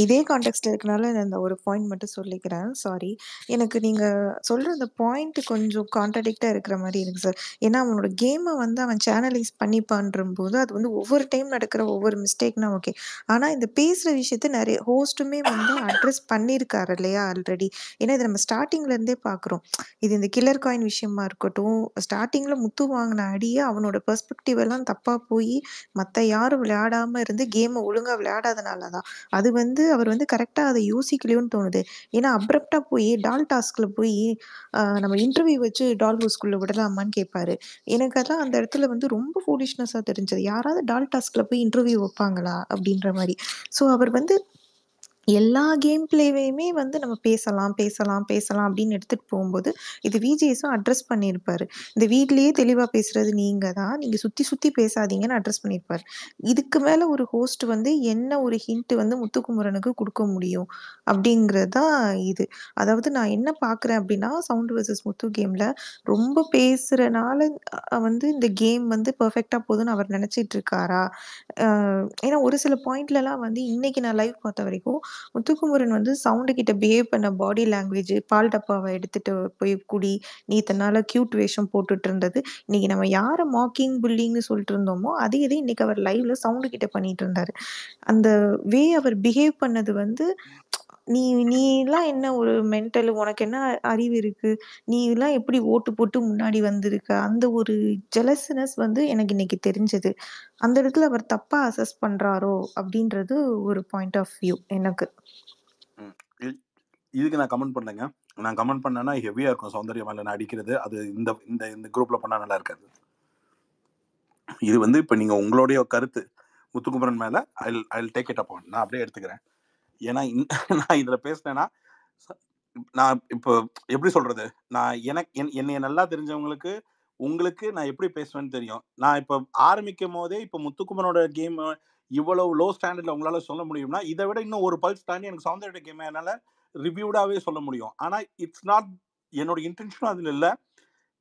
இதே கான்டெக்ஸ்ட்ல இருக்கனால நான் இந்த ஒரு பாயிண்ட் மட்டும் சொல்லிக்கிறேன். சாரி. எனக்கு நீங்க சொல்ற அந்த பாயிண்ட் கொஞ்சம் கான்ட்ராடிக்ட்டா இருக்கிற மாரி இருக்கு சார். ஏன்னா அவனோட கேம வந்து அவன் சேனலைஸ் பண்ணிப்பான்றம்போது, அது வந்து ஒவ்வொரு டைம் நடக்கிற ஒவ்வொரு மிஸ்டேக்னா ஓகே. ஆனா இந்த பேசுற விஷயத்த நெறைய ஹோஸ்ட்டுமே வந்து அட்ரஸ் பண்ணியிருக்காரு இல்லையா ஆல்ரெடி. ஏன்னா இத நம்ம ஸ்டார்ட்டிங்ல இருந்தே பார்க்குறோம். இது இந்த கில்லர் காயின் விஷயமா இருக்கட்டும், ஸ்டார்ட்டிங்ல முத்து வாங்குன அடிய அவனோட பெர்ஸ்பெக்டிவ் எல்லாம் தப்பா போயி, மத்த யாரும் விளையாடாம இருந்து கேம ஒழுங்கா விளையாடாதனால தான். அது வந்து அவர் வந்து கரெக்ட்டா அத யோசிக்கலையோன்னு தோணுது. ஏன்னா அப்ரப்ட்டா போயி டால் டாஸ்க்ல போயி நம்ம இன்டர்வியூ வச்சு டால் ஹவுஸ்குள்ள விடலாமான்னு கேட்பாரு. எனக்கு அதான் அந்த இடத்துல வந்து ரொம்ப ஃபூலிஷ்னஸா தெரிஞ்சது. யாராவது டால் டாஸ்க்ல போய் இன்டர்வியூ வைப்பாங்களா? அப்டின்ற மாரி. ஸோ அவர் வந்து எல்லா கேம் பிளேவையுமே வந்து நம்ம பேசலாம், பேசலாம், பேசலாம் அப்படின்னு எடுத்துட்டு போம்போது, இது விஜேஸும் அட்ரஸ் பண்ணியிருப்பாரு. இந்த வீட்லயே தெளிவா பேசுறது நீங்க தான். நீங்க சுத்தி சுத்தி பேசாதீங்கன்னு அட்ரஸ் பண்ணியிருப்பாரு. இதுக்கு மேல ஒரு ஹோஸ்ட் வந்து என்ன ஒரு ஹிண்ட் வந்து முத்துக்குமரனுக்கு குடுக்க முடியும்? அப்படிங்கிறது தான் இது. அதாவது நான் என்ன பார்க்குறேன் அப்படின்னா, சவுண்ட் வெர்சஸ் முத்து கேம்ல ரொம்ப பேசுறனால வந்து இந்த கேம் வந்து பெர்ஃபெக்ட்டா போதுன்னு அவர் நெனச்சிட்டு இருக்காரா? அ ஏன்னா ஒரு சில பாயிண்ட்லலாம் வந்து இன்னைக்கு நான் லைவ் பார்த்த வரைக்கும் முத்துக்குமரன் வந்து சவுண்டு கிட்ட பிஹேவ் பண்ண பாடி லாங்குவேஜ், பால் டப்பாவ எடுத்துட்டு போய் குடி, நீ இத்தன நாளா கியூட் வேஷம் போட்டுட்டு இருந்தது. இன்னைக்கு நம்ம யார மாக்கிங், புல்லிங்ன்னு சொல்லிட்டு இருந்தோமோ, அதே இது இன்னைக்கு அவர் லைவ்ல சவுண்டு கிட்ட பண்ணிட்டு இருந்தாரு. அந்த அவர் பிஹேவ் பண்ணது வந்து, "நீ நீலாம் என்ன ஒரு மென்டல் உனக்கு என்ன அறிவு இருக்கு? நீலாம் எப்படி ஓட்டு போட்டு முன்னாடி வந்திருக்க?" அந்த ஒரு ஜெலஸ்னஸ் வந்து எனக்கு இன்னைக்கு தெரிஞ்சது. அந்த இடத்துல அவர் தப்பா அசஸ் பண்றாரோ! அப்படின்றது ஒரு பாயிண்ட் ஆஃப் வியூ எனக்கு. ம். இதுக்கு நான் கமெண்ட் பண்ணேங்க. நான் கமெண்ட் பண்ணேன்னா ஹெவியா இருக்கும் சௌந்தர்யா மேல நான் அடிக்கிறது. அது இந்த இந்த இந்த குரூப்ல பண்ணா நல்லா இருக்காது. இது வந்து இப்ப நீங்க உங்களுடைய கருத்து. முத்துக்குமரன் மேல I will take it upon. நான் அப்படியே எடுத்துக்கிறேன். ஏன்னா நான் இதுல பேசினேன்னா, ச நான் இப்போ எப்படி சொல்றது? நான் என்னைய நல்லா தெரிஞ்சவங்களுக்கு, உங்களுக்கு நான் எப்படி பேசுவேன்னு தெரியும். நான் இப்ப ஆரம்பிக்கும்போதே இப்ப முத்துக்குமரனோட கேம் இவ்வளவு லோ ஸ்டாண்டர்ட்ல உங்களால சொல்ல முடியும்னா, இத விட இன்னும் ஒரு பல்ஸ் தாண்டி எனக்கு சௌந்தர்யோட கேம என்னால ரிவ்யூடாவே சொல்ல முடியும். ஆனா இட்ஸ் நாட் என்னோட இன்டென்ஷனும் அதுல இல்ல.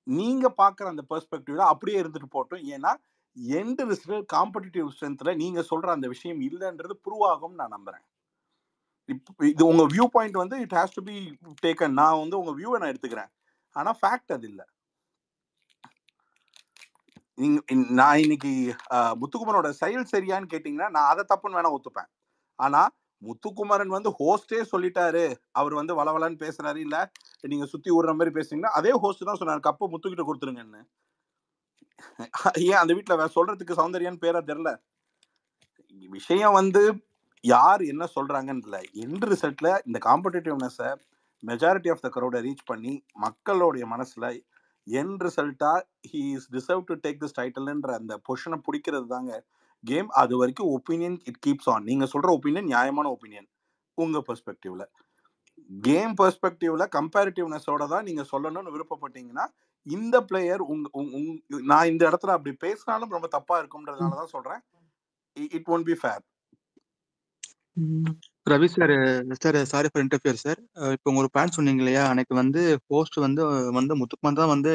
நீங்க பார்க்குற அந்த பெர்ஸ்பெக்டிவ்ல அப்படியே இருந்துட்டு போட்டும். ஏன்னா, எண்ட் ரிசல்ட் காம்படிட்டிவ் ஸ்ட்ரென்த்ல நீங்க சொல்ற அந்த விஷயம் இல்லன்றது ப்ரூவ் ஆகும்னு நான் நம்புறேன். இது உங்க வியூ பாயிண்ட் வந்து it has to be taken. நான் வந்து உங்க வியூவ நான் எடுத்துக்கிறேன். ஆனா ஃபேக்ட் அது இல்ல. நான் இன்னைக்கு முத்துக்குமரனோட செயல் சரியான்னு கேட்டீங்கன்னா, நான் அத தப்புன்னு வேணா ஒத்துப்பேன். ஆனா, முத்துக்குமரன் வந்து ஹோஸ்ட்டே சொல்லிட்டாரு. அவர் வந்து வளவளன்னு பேசுறாரு. இல்ல நீங்க சுத்தி விடுற மாரி பேசுனீங்கன்னா, அதே ஹோஸ்ட் தான் சொன்னாரு. கப்ப முத்துக்கிட்ட குடுத்துருங்கன்னு. ஏன் அந்த வீட்ல சொல்றதுக்கு சௌந்தர்யான்னு பேரா தெர்ல? விஷயம் வந்து யார் என்ன சொல்றாங்கன்னு இல்ல. எண்ட் ரிசல்ட்ல இந்த காம்படிட்டிவ்னஸ மெஜாரிட்டி ஆஃப் த கிரவுட ரீச் பண்ணி மக்களுடைய மனசுல எண்ட் ரிசல்ட்டா he is deserve to take this டைட்டில்ன்ற அந்த பொசிஷன புடிக்கிறது தாங்க கேம். அது வரைக்கும் ஒப்பீனியன் இட் கீப்ஸ் ஆன். நீங்க சொல்ற ஒப்பீனியன் நியாயமான ஒப்பீனியன். உங்க பெர்ஸ்பெக்டிவ்ல. கேம் பெர்ஸ்பெக்டிவ்ல கம்பேரிட்டிவ்னஸோட தான் நீங்க சொல்லணும்னு விருப்பப்பட்டீங்கன்னா, இந்த பிளேயர் உங் உங் உங் நான் இந்த இடத்துல அப்படி பேசினாலும் ரொம்ப தப்பா இருக்கும்ன்றதுனால தான் சொல்றேன். It won't be fair. ம். Ravi sir sir sorry for interfere sir. இப்போ உங்க ஒரு பாயிண்ட் சொன்னீங்க இல்லையா? அன்னைக்கு வந்து ஹோஸ்ட் வந்து வந்து முத்துக்குமார் தான் வந்து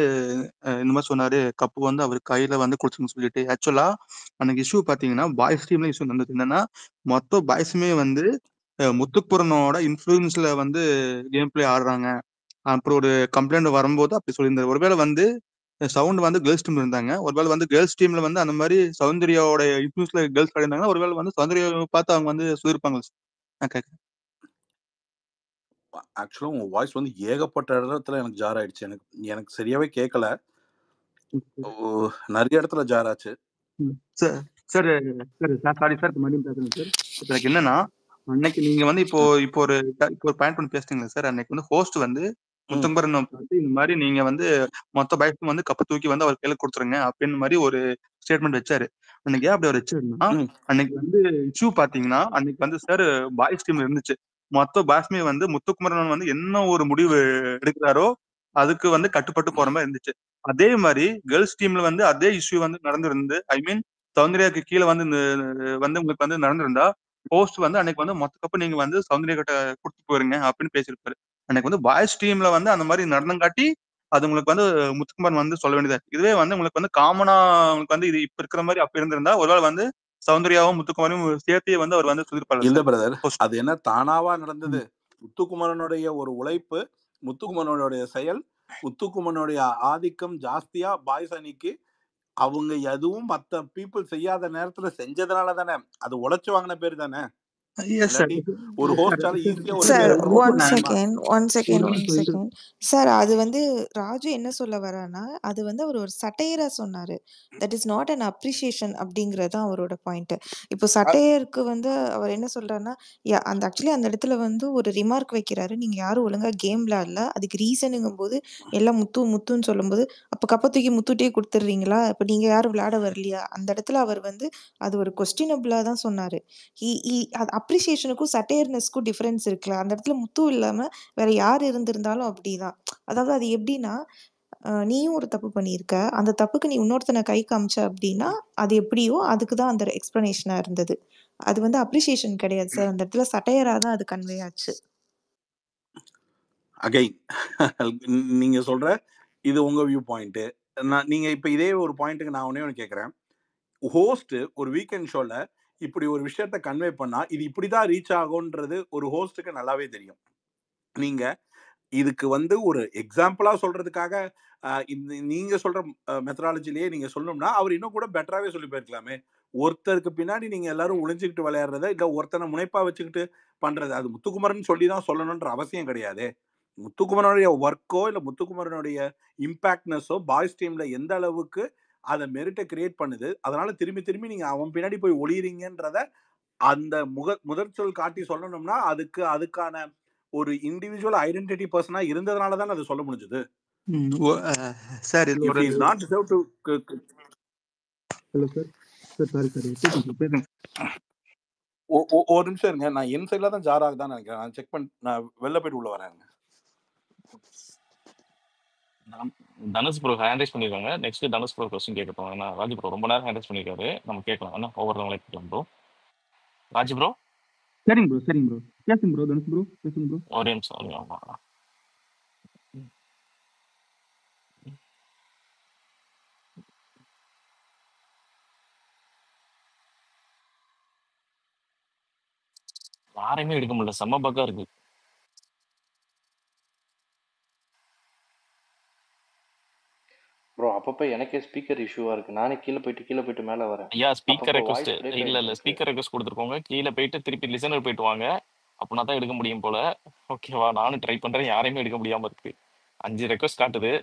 இந்த மாரி சொன்னாரு. கப்பு வந்து அவர் கையில வந்து குடுத்துருங்கன்னு சொல்லிட்டு. ஆக்சுவலா அன்னைக்கு இஷ்யூ பார்த்தீங்கன்னா, பாய்ஸ் டீம்ல இஷ்யூ நடந்தது. என்னன்னா, மொத்த பாய்ஸுமே வந்து முத்துக்குமரனோட இன்ஃப்ளூயன்ஸ்ல வந்து கேம் பிளே ஆடுறாங்க. அப்புறம் ஒரு கம்ப்ளைண்ட் வரும்போது அப்படி சொல்லியிருந்தாரு. ஒருவேளை வந்து சவுண்ட் வந்து கேர்ள்ஸ் டீம்ல இருந்தாங்க. ஒருவேளை வந்து கேர்ள்ஸ் டீம்ல வந்து அந்த மாரி சௌந்தர்யாவோட இன்ஃப்ளூயன்ஸ்ல கேர்ள்ஸ் ஆடிருந்தாங்கன்னா, ஒருவேளை வந்து சௌந்தர்யாவ பார்த்து அவங்க வந்து சொல்லியிருப்பாங்க. நான் கேட்கிறேன். ஆக்சுவலா உங்க வாய்ஸ் வந்து ஏகப்பட்ட இடத்துல எனக்கு ஜார் ஆயிடுச்சு. எனக்கு எனக்கு சரியாவே கேட்கல. நெறைய இடத்துல ஜார் ஆச்சு. Sir sir sir sorry sir மறுபடியும் பேசுறேன் சார். இப்ப எனக்கு என்னன்னா, அன்னைக்கு நீங்க வந்து இப்போ ம், இப்போ ஒரு இப்போ ஒரு பாயிண்ட் பண்ணி பேசுனீங்கல்ல சார். அன்னைக்கு வந்து ஹோஸ்ட் வந்து ம், முத்தம்பரன பார்த்து இந்த மாரி நீங்க வந்து மொத்த பாய்ஸ்க்கும் வந்து கப்ப தூக்கி வந்து அவர் கையில குடுத்துருங்க அப்படின்னு மாரி ஒரு ஸ்டேட்மெண்ட் வச்சாரு. அன்னைக்கு ஏன் அப்படி அவர் வச்சாருன்னா, ம். அன்னைக்கு வந்து இஷ்யூ பார்த்தீங்கன்னா, அன்னைக்கு வந்து சார் பாய்ஸ் டீம்ல இருந்துச்சு. மொத்த பாய்ஸ்மே வந்து முத்துக்குமரன் வந்து என்ன ஒரு முடிவு எடுக்கிறாரோ, அதுக்கு வந்து கட்டுப்பட்டு போற மாரி இருந்துச்சு. அதே மாரி கேர்ள்ஸ் டீம்ல வந்து அதே இஷ்யூ வந்து நடந்திருந்து ஐ மீன் சௌந்தர்யாக்கு கீழ வந்து வந்து உங்களுக்கு வந்து நடந்திருந்தா, ஹோஸ்ட் வந்து அன்னைக்கு வந்து மொத்த கப்பு நீங்க வந்து சௌந்தர்யா கிட்ட குடுத்துட்டு போயிருங்க அப்படின்னு பேசியிருப்பாரு. அன்னைக்கு வந்து பாய்ஸ் டீம்ல வந்து அந்த மாரி நடனங்காட்டி, அது உங்களுக்கு வந்து முத்துக்குமரன் வந்து சொல்ல வேண்டியதா இருக்கு. இதுவே வந்து உங்களுக்கு வந்து காமனா உங்களுக்கு வந்து இது இப்ப இருக்கிற மாரி அப்ப இருந்திருந்தா, ஒருவேள வந்து சௌந்தர்யாவும் முத்துக்குமாரையும் சேர்த்தே வந்து அவர் வந்து சொல்லியிருப்பாரு இல்ல சார் பிரதர், ஃபர்ஸ்ட். அது என்ன தானாவா நடந்தது? முத்துக்குமரனுடைய ஒரு உழைப்பு, முத்துக்குமரனுடைய செயல், முத்துக்குமரனுடைய ஆதிக்கம் ஜாஸ்தியா பாய்ஸ் அணிக்கு அவங்க எதுவும் மத்த பீப்புள் செய்யாத நேரத்துல செஞ்சதுனால தானே. அது உழைச்சு வாங்கின பேர் தானே. Yes sir. இல்லாட்டி ஒரு ஹோஸ்டால ஈஸியா ஒரு சார் விஷயத்த ப்ரூவ் ஒன் பண்ண முடியுமா? செகண்ட் சார், அது வந்து ராஜு என்ன சொல்ல வரான்னா, அது வந்து அவர் ஒரு சட்டையரா சொன்னாரு. That is not an appreciation அப்படிங்கிறது தான் அவரோட பாயிண்ட். இப்போ சட்டையருக்கு வந்து அவர் என்ன சொல்றாருன்னா, அந்த ஆக்சுவலி அந்த இடத்துல வந்து ஒரு ரிமார்க் வைக்கிறாரு. நீங்க யாரும் ஒழுங்கா கேம் விளையாடல. அதுக்கு ரீசனுங்கும்போது எல்லாம் முத்து முத்துன்னு சொல்லும்போது, அப்ப கப்ப தூக்கி முத்துட்டே குடுத்துடுறீங்களா? இப்ப நீங்க யாரும் விளையாட வரலையா? அந்த இடத்துல அவர் வந்து அது ஒரு கொஸ்டினபிளா தான் சொன்னாரு. அது அப்ரிசியேஷனுக்கும் சட்டையர்னஸ்க்கும் டிஃபரன்ஸ் இருக்குல்ல. அந்த இடத்துல முத்து இல்லாம வேற யார் இருந்திருந்தாலும் அப்படிதான். அதாவது அது எப்படின்னா, நீயும் ஒரு தப்பு பண்ணியிருக்க. அந்த தப்புக்கு நீ இன்னொருத்தன கை காமிச்ச அப்படின்னா, அது எப்படியோ அதுக்கு தான் அந்த எக்ஸ்ப்ளனேஷனா இருந்தது. அது வந்து அப்ரிசியேஷன் கிடையாது சார். அந்த இடத்துல சட்டையரா தான் அது கன்வே ஆச்சு. அகைன் நீங்க சொல்ற இது உங்க வியூ பாயிண்ட். நீங்க இப்ப இதே ஒரு பாயிண்ட்டுக்கு நான் ஒண்ணே ஒன்று கேட்கறேன். ஹோஸ்ட் ஒரு வீக்கெண்ட் ஷோல இப்படி ஒரு விஷயத்த கன்வே பண்ணா இது இப்படிதான் ரீச் ஆகும்ன்றது ஒரு ஹோஸ்டுக்கு நல்லாவே தெரியும். நீங்க இதுக்கு வந்து ஒரு எக்ஸாம்பிளா சொல்றதுக்காக நீங்க சொல்ற மெத்தடாலஜிலேயே நீங்க சொல்லணும்னா அவர் இன்னும் கூட பெட்டராகவே சொல்லி போயிருக்கலாமே. ஒருத்தருக்கு பின்னாடி நீங்க எல்லாரும் ஒளிஞ்சுக்கிட்டு விளையாடுறத இல்ல ஒருத்தனை முனைப்பா வச்சுக்கிட்டு பண்றது அது முத்துக்குமரன் சொல்லி தான் சொல்லணும்ன்ற அவசியம் கிடையாது. முத்துக்குமரனுடைய ஒர்க்கோ இல்ல முத்துக்குமரனுடைய இம்பாக்ட்னஸோ பாய்ஸ் டீம்ல எந்த அளவுக்கு அதை மெரிட்டை கிரியேட் பண்ணுது, அதனால திரும்பி திரும்பி நீங்க அவன் பின்னாடி போய் ஒளியறீங்கன்றத அந்த முதற்சொல் காட்டி சொல்லணும்னா அதுக்கான ஒரு இண்டிவிஜுவல் ஐடென்டிட்டி பர்சனா இருந்ததுனால தான் அதை சொல்ல முடிஞ்சது. சார் இதுல If ஒரு he is not deserved to hello sir. Sir sorry பேசுங்க. ஒரு நிமிஷம் இருங்க. நான் என் சைட்ல தான் ஜார் ஆகுதான்னு நினைக்கிறேன். நான் செக் பண்ணி நான் வெளில போயிட்டு உள்ள வரேன். தனுஷ் ப்ரோ ஹேண்ட் ரைஸ் பண்ணிருக்காங்க. நெக்ஸ்ட் தனுஷ் ப்ரோ கொஸ்டின் கேட்கட்டும். ஏன்னா ராஜ் ப்ரோ ரொம்ப நேரம் ஹேண்ட் ரைஸ் பண்ணிருக்காரு. நம்ம கேட்கலாம். என்ன ஒவ்வொருத்தவங்களே கேட்கலாம் ப்ரோ. ராஜ் ப்ரோ சரிங்க ப்ரோ பேசுங்க ப்ரோ. தனுஷ் ப்ரோ பேசுங்க ப்ரோ. ஒரே நிமிஷம். ஆமா யாரையுமே எடுக்க முடியல. செம்ம பக்கா இருக்கு. ப்ரோ அப்பப்போ எனக்கே ஸ்பீக்கர் இஷ்யூவா இருக்கு. நானே கீழே போயிட்டு மேலே வரேன். ஐயா ஸ்பீக்கர் அப்பப்போ ரெக்வஸ்ட் வாய்ஸ் பிரேக் இல்ல ஆகிட்டு இருக்கு. ஸ்பீக்கர் ரெக்வஸ்ட் கொடுத்துருக்கோங்க. கீழே போயிட்டு திருப்பி லிசனர் போயிட்டு வாங்க. அப்படின்னா தான் எடுக்க முடியும் போல. ஓகேவா? நானும் ட்ரை பண்றேன். யாரையுமே எடுக்க முடியாம இருக்கு. 5 ரெக்வஸ்ட் காட்டுது.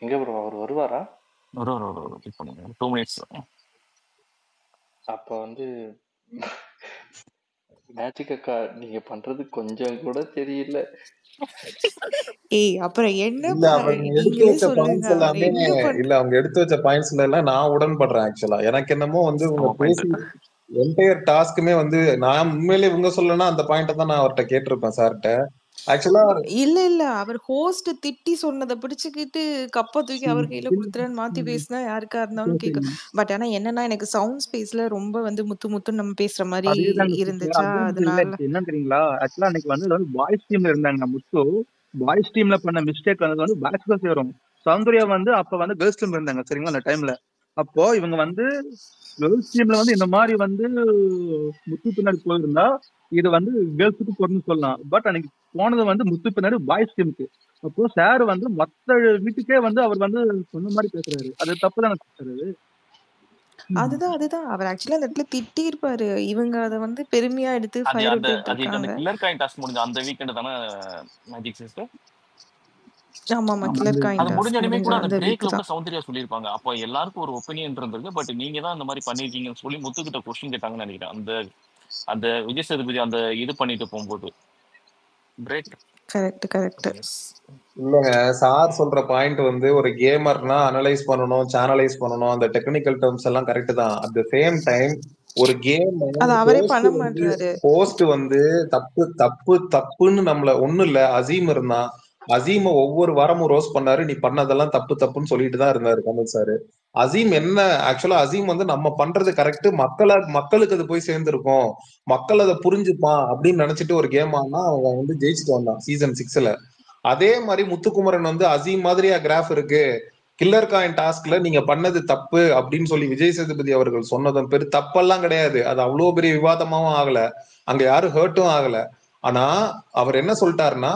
எங்க ப்ரோ அவர் வருவாரா? ஒரு பிக் பண்ணுங்க. 2 மினிட்ஸ். அப்போ வந்து மேஜிக் அக்கா நீங்க பண்றது கொஞ்சம் கூட தெரியல. அப்புறம் இல்ல என்னப்பா அவங்க எடுத்து நீங்களே வச்ச சொல்லுங்க. பாயிண்ட்ஸ் அவர் எல்லாமே என்ன பண்ற இல்ல அவங்க எடுத்து வச்ச பாயிண்ட்ஸ்ல எல்லாம் நான் உடன்படுறேன். ஆக்சுவலா எனக்கு என்னமோ வந்து இவங்க செம்ம பாயிண்ட். பேசி என்டையர் டாஸ்க்குமே வந்து நான் உண்மையிலேயே இவங்க சொல்லனா அந்த பாயிண்ட தான் நான் அவர்கிட்ட கேட்டிருப்பேன் சார்கிட்ட. ஆக்சுவலா இல்ல அவர் ஹோஸ்ட் திட்டி சொன்னதை பிடிச்சுக்கிட்டு கப்பை தூக்கி அவர் கையில கொடுத்துறேன்னு மாத்தி பேசினா யாருக்கா இருந்தாலும் கேட்கும். பட் ஆனா என்னன்னா எனக்கு சவுண்ட் ஸ்பேஸ்ல ரொம்ப வந்து முத்து முத்துன்னு நம்ம பேசுற மாதிரி அதேதாங்க sister. இருந்துச்சா, அதுதான் இதுல அதனால இருக்கு. என்ன தெரியுங்களா? ஆக்சுவலா அன்னைக்கு வந்து பாய்ஸ் டீம்ல இருந்தாங்க முத்து. பாய்ஸ் டீம்ல பண்ண மிஸ்டேக் வந்து பேக்ஸ்ல சேரும். சௌந்தர்யா வந்து அப்ப வந்து கேர்ள்ஸ் டீம்ல இருந்தாங்க சரிங்களா அந்த டைம்ல. அப்போ இவங்க வந்து கேர்ள்ஸ் டீம்ல வந்து இந்த மாதிரி வந்து முத்து பின்னாடி போயிருந்தா இது வந்து கேர்ள்ஸுக்கு பொருன்னு சொல்லலாம். பட் அன்னைக்கு போனது வந்து முத்து பின்னாடி பாய்ஸ் டீமுக்கு. அப்போ சார் வந்து மத்த வீட்டுக்கே வந்து அவர் வந்து சொன்ன மாதிரி பேசுறாரு. அது தப்பு தானே சார்? அதுதான் அவர் ஆக்சுவலா அந்த இடத்துல திட்டி இருப்பாரு. இவங்க அதை வந்து பெருமையா எடுத்து அது ஃபயர் அந்த விட்டுட்டு அது அந்த இருக்காங்க. கில்லர் காயின் டாஸ்க் முடிஞ்ச அந்த வீக்கெண்ட் தானே மேஜிக் சிஸ்டர்? ஆமா கில்லர் காயின் அது டாஸ்க் முடிஞ்ச முடிஞ்ச கூட அந்த அந்த வீக் பிரேக்ல கூட தான். சௌந்தர்யா சொல்லியிருப்பாங்க. அப்போ எல்லாருக்கும் ஒரு ஒப்பீனியன் இருந்திருக்கு. பட் நீங்க தான் இந்த மாதிரி பண்ணிருக்கீங்கன்னு சொல்லி முத்துக்கிட்ட கொஸ்டின் கேட்டாங்கன்னு நினைக்கிறேன். அந்த அந்த விஜய் சேதுபதி அந்த இது பண்ணிட்டு போகும்போது பிரேக் கரெக்ட். எஸ். இல்லங்க சார் சொல்ற பாயிண்ட் வந்து ஒரு கேமர்னா அனலைஸ் பண்ணணும், சேனலைஸ் பண்ணணும், அந்த டெக்னிக்கல் டேர்ம்ஸ் எல்லாம் கரெக்ட் தான். அட் த சேம் டைம் ஒரு கேம் அது அவரே பண்ண மாட்டாரு. ஹோஸ்ட் வந்து தப்பு தப்பு தப்புன்னு நம்மள ஒண்ணும் இல்ல. அசீம் இருந்தான், அசீம ஒவ்வொரு வாரமும் ரோஸ் பண்ணாரு, நீ பண்ணதெல்லாம் தப்பு தப்புன்னு சொல்லிட்டு தான் இருந்தாரு கமல் சார். அசீம் என்ன ஆக்சுவலா அசீம் வந்து நம்ம பண்றது கரெக்ட், மக்களுக்கு அது போய் சேர்ந்திருக்கும், மக்கள் அதை புரிஞ்சுப்பான் அப்படின்னு நினைச்சிட்டு ஒரு கேம் ஆனா அவன் வந்து ஜெயிச்சுட்டு வந்தான் சீசன் 6ல. அதே மாதிரி முத்துக்குமரன் வந்து அசீம் மாதிரியா கிராஃப் இருக்கு, கில்லர் காயின் டாஸ்க்ல நீங்க பண்ணது தப்பு அப்படின்னு சொல்லி விஜய் சேதுபதி அவர்கள் சொன்னதும் பெரு தப்பெல்லாம் கிடையாது. அது அவ்வளவு பெரிய விவாதமாவும் ஆகல, அங்க யாரும் ஹர்ட்டும் ஆகல. ஆனா அவர் என்ன சொல்லிட்டாருன்னா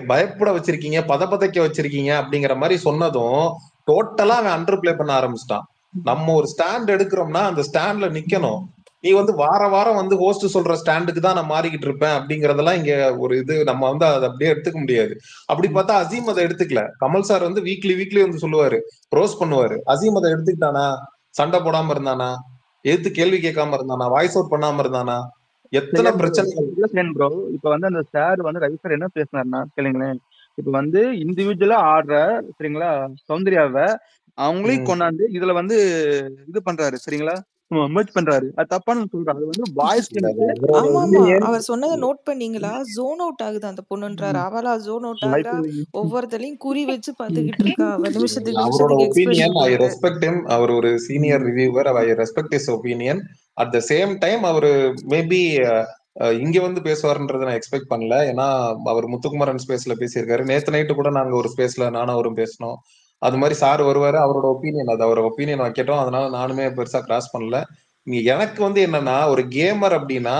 பயப்பட வச்சிருக்கீங்க, பதப்பதைக்க வச்சிருக்கீங்க அப்படிங்கிற மாதிரி சொன்னதும் டோட்டலா அவன் அண்டர் பிளே பண்ண ஆரம்பிச்சிட்டான். நம்ம ஒரு ஸ்டாண்ட் எடுக்கிறோம்னா அந்த ஸ்டாண்ட்ல நிக்கணும். நீ வந்து வார வாரம் வந்து ஹோஸ்ட் சொல்ற ஸ்டாண்டுக்கு தான் நான் மாறிக்கிட்டு இருப்பேன் அப்படிங்கறதெல்லாம் இங்க ஒரு இது நம்ம வந்து அதை அப்படியே எடுத்துக்க முடியாது. அப்படி பார்த்தா அசீம் அதை எடுத்துக்கல. கமல் சார் வந்து வீக்லி வந்து சொல்லுவாரு, ரோஸ் பண்ணுவாரு. அசீம் அதை எடுத்துக்கிட்டானா? சண்டை போடாம இருந்தானா? எதிர்த்து கேள்வி கேட்காம இருந்தானா? வாய்ஸ் அவுட் பண்ணாம இருந்தானா? எத்தனை பிரச்சனைகள். ப்ரோ இப்ப வந்து அந்த சார் வந்து ரவி சார் என்ன பேசினாருன்னா கேளுங்களேன். இப்ப வந்து இண்டிவிஜுவலா ஆடுற சரிங்களா சௌந்தர்யாவை அவங்களையும் கொண்டாந்து இதுல வந்து இது பண்றாரு சரிங்களா, மெர்ஜ் பண்றாரு. அது தப்பான்னு சொல்றாரு. அது வந்து வாய்ஸ் ஆமா அவர் சொன்னதை நோட் பண்ணீங்களா? ஜோன் அவுட் ஆகுது அந்த பொண்ணுன்றாரு. அவளா ஜோன் அவுட் ஆகுறா, ஒவ்வொருத்தரையும் குறி வச்சு பாத்துக்கிட்டு இருக்கா. அவ நிமிஷத்துக்கு ஒப்பீனியன் ஐ ரெஸ்பெக்ட் ஹிம். அவர் ஒரு senior reviewer, I respect his opinion. At the same time அவர் மேபி இங்க வந்து பேசுவார்ன்றதை நான் எக்ஸ்பெக்ட் பண்ணல. ஏன்னா அவர் முத்துக்குமரன் ஸ்பேஸ்ல பேசியிருக்காரு. நேத்து நைட்டு கூட நாங்க ஒரு ஸ்பேஸ்ல நானும் அவரும் பேசணும். அது மாதிரி சார் வருவாரு, அவரோட ஒப்பீனியன், அது அவர் ஒப்பீனியன் வைக்கட்டும். அதனால நானுமே பெருசா கிராஸ் பண்ணல. நீ எனக்கு வந்து என்னன்னா ஒரு கேமர் அப்படின்னா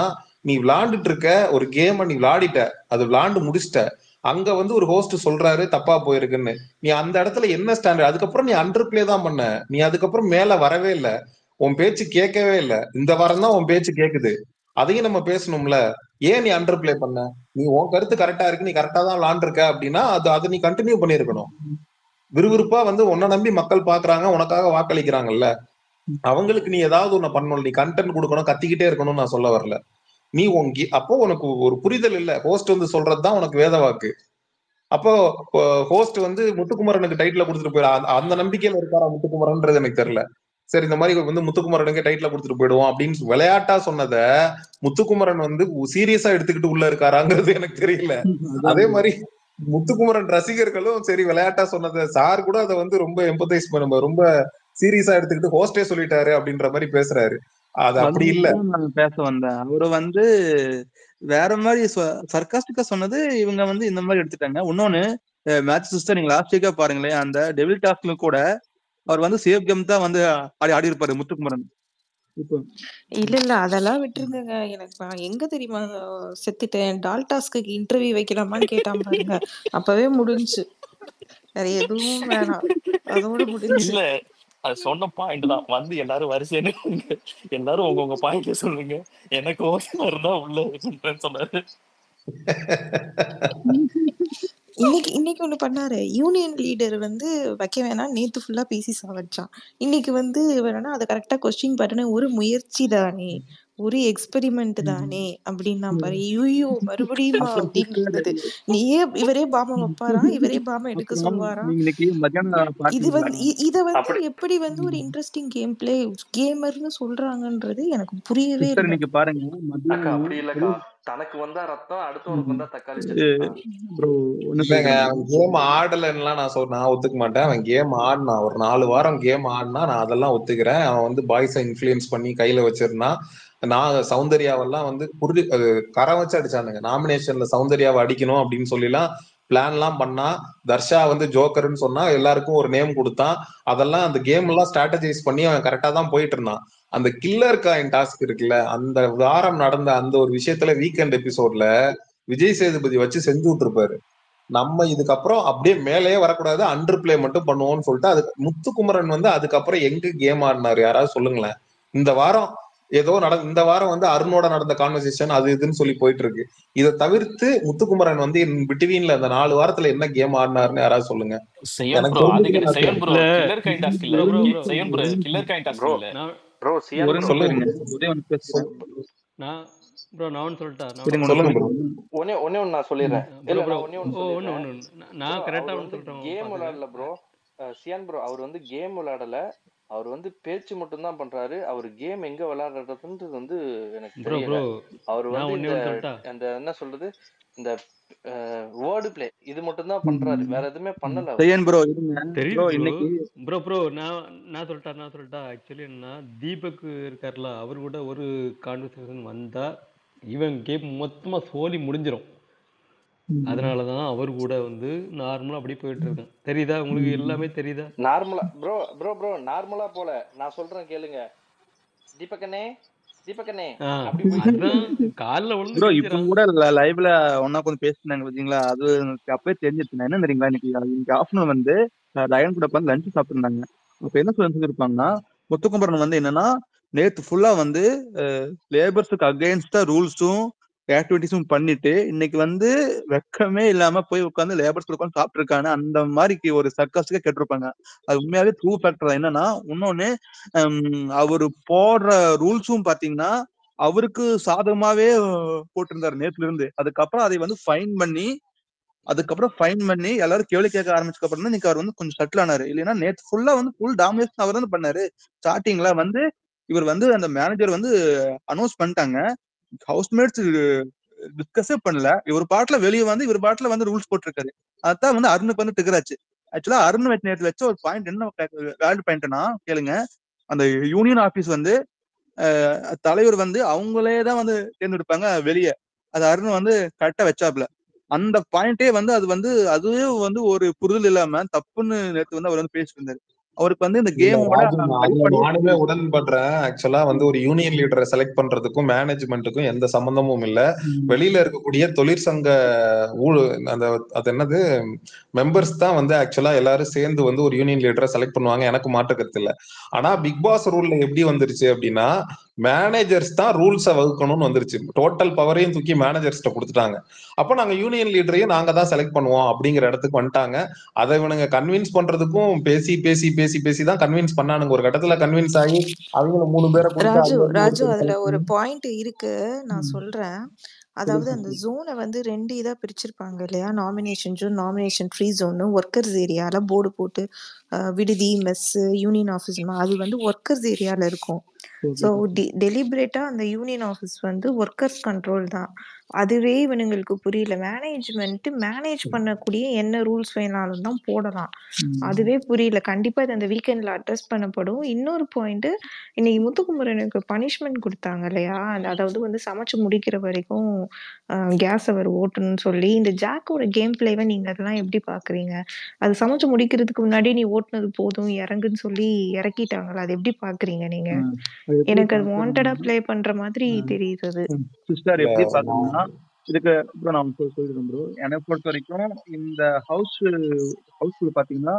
நீ விளையாண்டுட்டு இருக்க ஒரு கேமை நீ விளையாடிட்ட, அது விளையாண்டு முடிச்சிட்ட, அங்க வந்து ஒரு ஹோஸ்ட் சொல்றாரு தப்பா போயிருக்குன்னு, நீ அந்த இடத்துல என்ன ஸ்டாண்டர்ட்? அதுக்கப்புறம் நீ அண்டர் பிளே தான் பண்ண, நீ அதுக்கப்புறம் மேல வரவே இல்லை, உன் பேச்சு கேட்கவே இல்லை. இந்த வாரம் தான் உன் பேச்சு கேக்குது, அதையும் நம்ம பேசணும்ல. ஏன் நீ அண்டர் பிளே பண்ண? நீ உன் கருத்து கரெக்டா இருக்கு, நீ கரெக்டா தான் விளாண்டுருக்க அப்படின்னா அதை நீ கண்டினியூ பண்ணிருக்கணும். விறுவிறுப்பா வந்து உன்னை நம்பி மக்கள் பாக்குறாங்க, உனக்காக வாக்களிக்கிறாங்கல்ல, அவங்களுக்கு நீ ஏதாவது ஒண்ணு பண்ணணும், நீ கண்டென்ட் கொடுக்கணும், கத்திக்கிட்டே இருக்கணும்னு நான் சொல்ல வரல. நீ அப்போ உனக்கு ஒரு புரிதல் இல்ல, ஹோஸ்ட் வந்து சொல்றதுதான் உனக்கு வேத வாக்கு. அப்போ ஹோஸ்ட் வந்து முத்துக்குமரனுக்கு டைட்டில் கொடுத்துட்டு போயிடா, அந்த நம்பிக்கையில இருக்காரா முத்துக்குமரன்றது எனக்கு தெரியல. சரி இந்த மாதிரி வந்து முத்துக்குமரனுக்கு டைட்டில் கொடுத்துட்டு போயிடுவோம் அப்படின்னு விளையாட்டா சொன்னத முத்துக்குமரன் வந்து சீரியஸா எடுத்துக்கிட்டு உள்ள இருக்காராங்கிறது எனக்கு தெரியல. அதே மாதிரி முத்துக்குமரன் ரசிகர்களும் சரி விளையாட்டா சொன்னதை சார் கூட அதை வந்து ரொம்ப எம்பத்தைஸ் பண்ண, ரொம்ப சீரியஸா எடுத்துக்கிட்டு ஹோஸ்டே சொல்லிட்டாரு அப்படின்ற மாதிரி பேசுறாரு. அது அப்படி இல்ல. நான் பேச வந்தேன். அவரு வந்து வேற மாதிரி சர்காஸ்டிக்கா சொன்னது, இவங்க வந்து இந்த மாதிரி எடுத்துட்டாங்க. இன்னொன்னு மேட்ச் சிஸ்டர் நீங்க லாஸ்ட் வீக்கா பாருங்களேன், அந்த டெவில் டாஸ்க்ல கூட அவர் வந்து சேஃப் கேம் தான் வந்து ஆடி இருப்பாரு முத்துக்குமரன். இல்ல அதெல்லாம் விட்டுருங்க. எனக்கு நான் எங்க தெரியுமா செத்துட்டேன், டால்டாஸ்க்கு இன்டர்வியூ வைக்கலாமான்னு கேட்டான் பாருங்க, அப்பவே முடிஞ்சு. வேற எதுவும் வேணாம், அதோட முடிஞ்சு. இல்ல அது சொன்ன பாயிண்ட் தான் வந்து எல்லாரும் வரிசையா எல்லாரும் உங்க பாயிண்ட சொல்லுங்க, எனக்கு ஓசமா இருந்தா உள்ள இருக்குன்னு சொன்னாரு. இன்னைக்கு ஒண்ணு பண்ணாரு. யூனியன் லீடர் வந்து வைக்க வேணாம், நேத்து ஃபுல்லா பேசி சாவடிச்சான். இன்னைக்கு வந்து வேணா அதை கரெக்டா கொஸ்டின் பாருன்னு, ஒரு முயற்சி தானே, ஒரு எக்ஸ்பெரிமெண்ட் தானே அப்படின்னா பாரு. ஐயோ மறுபடியுமா அப்படின்னு இருந்தது. நீயே இவரே பாம வைப்பாரா, இவரே பாம எடுக்க சொல்லுவாரா? இது வந்து இத வந்து எப்படி வந்து ஒரு இன்ட்ரெஸ்டிங் கேம் பிளே கேமர்னு சொல்றாங்கன்றது எனக்கு புரியவே இல்லை. நீங்க பாருங்க, அப்படி இல்லக்கா, தனக்கு வந்தா ரத்தம், அடுத்தவனுக்கு வந்தா தக்காளி இல்லைங்க, அவன் கேம் ஆடலன்னா நான் ஒத்துக்க மாட்டேன். அவன் கேம் ஆடினா ஒரு 4 வாரம் கேம் ஆடினா நான் அதெல்லாம் ஒத்துக்கிறேன். அவன் வந்து பாய்ஸை இன்ஃபுளுயன்ஸ் பண்ணி கையில வச்சிருந்தான். நான் சௌந்தர்யாவெல்லாம் வந்து கரை வச்சு அடிச்சானுங்க. நாமினேஷன்ல சௌந்தர்யாவை அடிக்கணும் அப்படின்னு சொல்லிலாம் பிளான் எல்லாம் பண்ணா. தர்ஷா வந்து ஜோக்கர்னு சொன்னா எல்லாருக்கும் ஒரு நேம் கொடுத்தான். அதெல்லாம் அந்த கேம் எல்லாம் ஸ்ட்ராட்டஜைஸ் பண்ணி அவன் கரெக்டா தான் போயிட்டு இருந்தான். அந்த கில்லர் காயின் டாஸ்க் இருக்குல்ல, அந்த வாரம் நடந்த அந்த ஒரு விஷயத்துல வீக்கெண்ட் எபிசோட்ல விஜய் சேதுபதி வச்சு செஞ்சு விட்டுருப்பாரு. நம்ம இதுக்கப்புறம் அப்படியே மேலேயே வரக்கூடாது, அண்டர் பிளே மட்டும் பண்ணுவோம்னு சொல்லிட்டு அது முத்துக்குமரன் வந்து அதுக்கப்புறம் எங்க கேம் ஆடினாரு யாராவது சொல்லுங்களேன். இந்த வாரம் ஏதோ இந்த வாரம் வந்து அருணோட நடந்த கான்வர்சேஷன் அது இதுன்னு சொல்லி போயிட்டு இருக்கு. இதை தவிர்த்து முத்துக்குமரன் வந்து பிட்வீன்ல அந்த 4 வாரத்துல என்ன கேம் ஆடினாருன்னு யாராவது சொல்லுங்க. ப்ரோ நான் ஒன்று சொல்லிட்டா நான் சரிங்க ஒன்று சொல்லுங்க சொல்லிட்டா ப்ரோ. ஒன்னே ஒன்று நான் சொல்லிடுறேன். ப்ரோ இல்லை, ப்ரோ நான் ஒன்னே ஒன்று ஒன்று சொல்லிடுறேன். ஒன்று ப்ரோ நான் கரெக்டாக அவர் ஒன்று சொல்கிறேன் கேம் பார்த்துக்கிறேன். விளையாடல ப்ரோ. சியான் ப்ரோ அவர் கேம் விளையாடல. அவர் பேச்சு மட்டும்தான் பண்றாரு. அவர் கேம் எங்க விளையாடுறதுன்றது எனக்கு ப்ரோ தெரியல. ப்ரோ அவர் நான் ஒன்றே ஒன்று சொல்லட்டா? அந்த என்ன சொல்றது, இந்த வேர்டு பிளே இது மட்டும்தான் பண்றாரு. வேற எதுவுமே பண்ணல அவர். செய்யன் ப்ரோ இருங்க தெரியுது ப்ரோ. ப்ரோ. இன்னைக்கு ப்ரோ நான் சொல்லிட்டா ஆக்சுவலி என்னன்னா, தீபக் இருக்கார்ல, அவர் கூட ஒரு கான்வர்சேஷன் வந்தா இவன் கேம் மொத்தமா சோலி முடிஞ்சிடும். அதனால தான் அவர் கூட நார்மலா அப்படியே போயிட்டு இருக்கேன். தெரியுதா உங்களுக்கு? எல்லாமே தெரியுதா? நார்மலா ப்ரோ நார்மலா போல. நான் சொல்றேன் கேளுங்க. தீபக்கண்ணே அப்படி போயிட்டு அதுதான் இருக்காரு. காலில் விழுந்து ப்ரோ இப்ப கெஞ்சிரான். கூட லைவ்ல ஒன்னா கொஞ்சம் பேசினாங்க பாத்தீங்களா, அது எனக்கு அப்பவே தெரிஞ்சிருச்சு. நான் என்ன தெரியுங்களா, இன்னைக்கு ஆஃப்டர்நூன் லயன் கூட உட்காந்து லஞ்ச் சாப்பிட்டுருந்தாங்க. அப்ப என்ன சொல்லிருப்பாங்கன்னா, முத்துக்குமரன் என்னன்னா நேத்து ஃபுல்லா லேபர்ஸுக்கு அகைன்ஸ்டா ரூல்ஸும் ஆக்டிவிட்டிஸும் பண்ணிட்டு இன்னைக்கு வெக்கமே இல்லாம போய் உட்காந்து லேபர்ஸ் உட்காந்து சாப்பிட்டு இருக்காங்க. அந்த மாதிரி ஒரு சர்க்காஸ்டிக்கா கேட்டிருப்பாங்க. அது உண்மையாவே ட்ரூ ஃபேக்டர். என்னன்னா இன்னொன்னு, அவரு போடுற ரூல்ஸும் பாத்தீங்கன்னா அவருக்கு சாதகமாவே போட்டிருந்தாரு நேத்துல இருந்து. அதுக்கப்புறம் அதை ஃபைன் பண்ணி எல்லாரும் கேள்வி கேட்க ஆரம்பிச்சதுக்கு அப்புறம் தான் இன்னைக்கு அவர் கொஞ்சம் செட்டில் ஆனாரு. இல்லைன்னா நேத்து ஃபுல்லா ஃபுல் டாமினேஷன் அவர் தான் பண்ணாரு. ஸ்டார்டிங்ல இவர் அந்த மேனேஜர் அனௌன்ஸ் பண்ணிட்டாங்க. ஹவுஸ்மேட்ஸ் டிஸ்கஸே பண்ணல. இவர் பாட்டுல வெளியே இவர் பாட்டுல ரூல்ஸ் போட்டிருக்காரு. அதான் அருணுக்கு டிகராச்சு. ஆக்சுவலா அருண் நேரத்துல வச்ச ஒரு பாயிண்ட் என்ன வேல்யூ பாயிண்ட்னா கேளுங்க. அந்த யூனியன் ஆபீஸ் தலைவர் அவங்களே தான் தேர்ந்தெடுப்பாங்க வெளியே. அது அருண் கரெக்டா வச்சாப்ல. அந்த பாயிண்டே அதுவே ஒரு புரிதல் இல்லாம தப்புன்னு நேத்து அவர் பேசிட்டு இருந்தாரு. அவருக்கு இந்த இல்ல கேமோட ராஜு, அதுல அடிப்படையே நானுமே உடன்படுறேன். ஆக்சுவலா ஒரு யூனியன் லீடரை செலக்ட் பண்றதுக்கும் மேனேஜ்மெண்ட்டுக்கும் எந்த சம்பந்தமும் இல்ல. வெளியில இருக்கக்கூடிய தொழிற்சங்க அந்த அது என்னது மெம்பர்ஸ் தான் ஆக்சுவலா எல்லாரும் சேர்ந்து ஒரு யூனியன் லீடரை செலக்ட் பண்ணுவாங்க. எனக்கு மாற்று கருத்து இல்ல. ஆனா பிக் பாஸ் ரூல்ல எப்படி வந்துருச்சு அப்படின்னா, மேனேஜர்ஸ் தான் ரூல்ஸை வகுக்கணும்னு வந்துருச்சு. டோட்டல் பவரையும் தூக்கி மேனேஜர்ஸ்ட கொடுத்துட்டாங்க. அப்ப நாங்க யூனியன் லீடரையும் நாங்க தான் செலக்ட் பண்ணுவோம் அப்படிங்கிற இடத்துக்கு வந்துட்டாங்க. அதை இவனுங்க கன்வின்ஸ் பண்றதுக்கும் பேசி பேசி பேசி பேசி தான் கன்வின்ஸ் பண்ணானுங்க. ஒரு கட்டத்துல கன்வின்ஸ் ஆகி அவங்கள 3 பேரை கொடுத்து அதுல இருந்து ராஜு ஒருத்தர் அதுல செலக்ட் ஒரு பண்ணி. பாயிண்ட் இருக்கு, நான் சொல்றேன். அதாவது அந்த ஜோனை 2 இதா பிரிச்சிருப்பாங்க இல்லையா? Nomination zone, nomination free zone. Workers ஏரியால போர்டு போட்டு விடுதி, மெஸ், யூனியன் ஆஃபீஸ் அது ஒர்க்கர்ஸ் ஏரியால இருக்கும். ஸோ டெலிபரேட்டா அந்த யூனியன் ஆஃபீஸ் ஒர்க்கர்ஸ் கண்ட்ரோல் தான். அதுவே இவனுங்களுக்கு புரியல. மேனேஜ் பண்ணக்கூடிய என்ன ரூல்ஸ் வேணாலும் தான் போடலாம். அதுவே புரியல. கண்டிப்பா இது அந்த வீக்கெண்ட்ல அட்ரஸ் பண்ணப்படும். இன்னொரு பாயிண்ட், இன்னைக்கு முத்துக்குமரனுக்கு பனிஷ்மெண்ட் கொடுத்தாங்க இல்லையா? அதாவது சமைச்சு முடிக்கிற வரைக்கும் கேஸ் அவர் ஓட்டணும்னு சொல்லி. இந்த ஜாக்கோட கேம் பிளேவை நீங்க அதெல்லாம் எப்படி பாக்குறீங்க? அது சமைச்சு முடிக்கிறதுக்கு முன்னாடி நீ ஓட்டுனது போதும் இறங்குன்னு சொல்லி இறக்கிட்டாங்களா? அது எப்படி பாக்குறீங்க நீங்க? எனக்கு அது வாண்டடா ப்ளே பண்ற மாதிரி தெரியுது அது. சிஸ்டர் இல்ல எப்படி நான் பாக்குறீங்கன்னா, இதுக்கு ப்ரோ நான் சொல்லிடுறேன் ப்ரோ. என்னை பொறுத்த வரைக்கும் இந்த ஹவுஸ்ல பாத்தீங்கன்னா